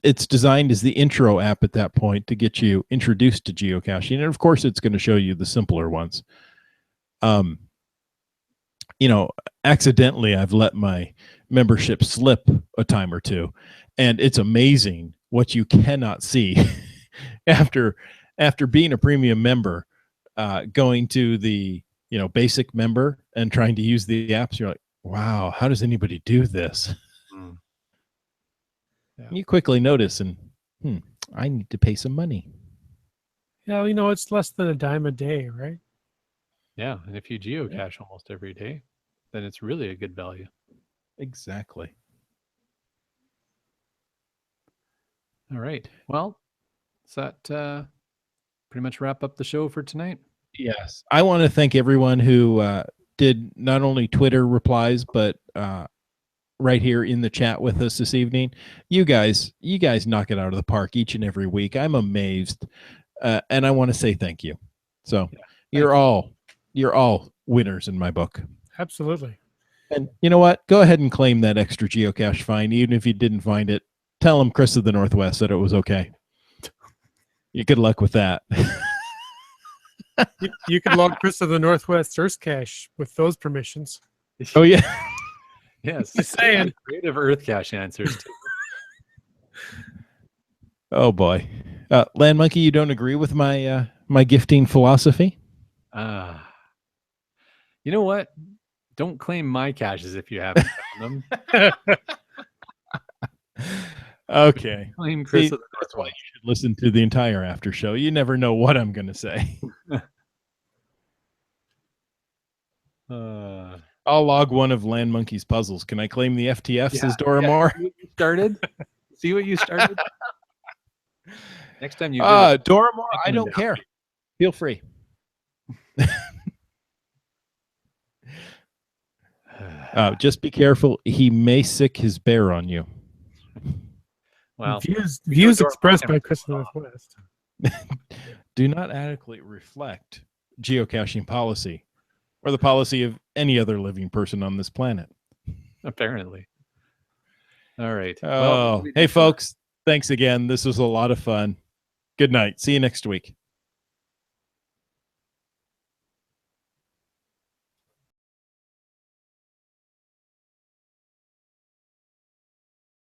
it's designed as the intro app at that point to get you introduced to geocaching. And of course it's going to show you the simpler ones. Accidentally I've let my membership slip a time or two, and it's amazing what you cannot see after being a premium member, going to the basic member and trying to use the apps. You're like, wow, how does anybody do this? Yeah. You quickly notice, and I need to pay some money. Yeah, it's less than a dime a day, right? Yeah, and if you geocache almost every day, then it's really a good value. Exactly. All right. Well, does that pretty much wrap up the show for tonight? Yes. I want to thank everyone who did not only Twitter replies, but right here in the chat with us this evening. You guys knock it out of the park each and every week. I'm amazed. And I want to say thank you. So you're all winners in my book. Absolutely. And you know what? Go ahead and claim that extra geocache fine. Even if you didn't find it, tell them Chris of the Northwest said it was okay. You good luck with that. You could log Chris of the Northwest Earth Cache with those permissions. Oh yeah. Yes. Just saying. Creative Earth Cache answers too. Oh boy. Land Monkey, you don't agree with my my gifting philosophy? You know what? Don't claim my caches if you haven't found them. Okay. Claim Chris of the that's why you should listen to the entire after show. You never know what I'm going to say. I'll log one of Land Monkey's puzzles. Can I claim the FTF, says Dora Moore? See what you started? Next time you Dora Moore, I don't care. Feel free. Just be careful. He may sick his bear on you. Well, views expressed by Chris of the Northwest do not adequately reflect geocaching policy or the policy of any other living person on this planet. Apparently. All right. Hey, folks. Thanks again. This was a lot of fun. Good night. See you next week.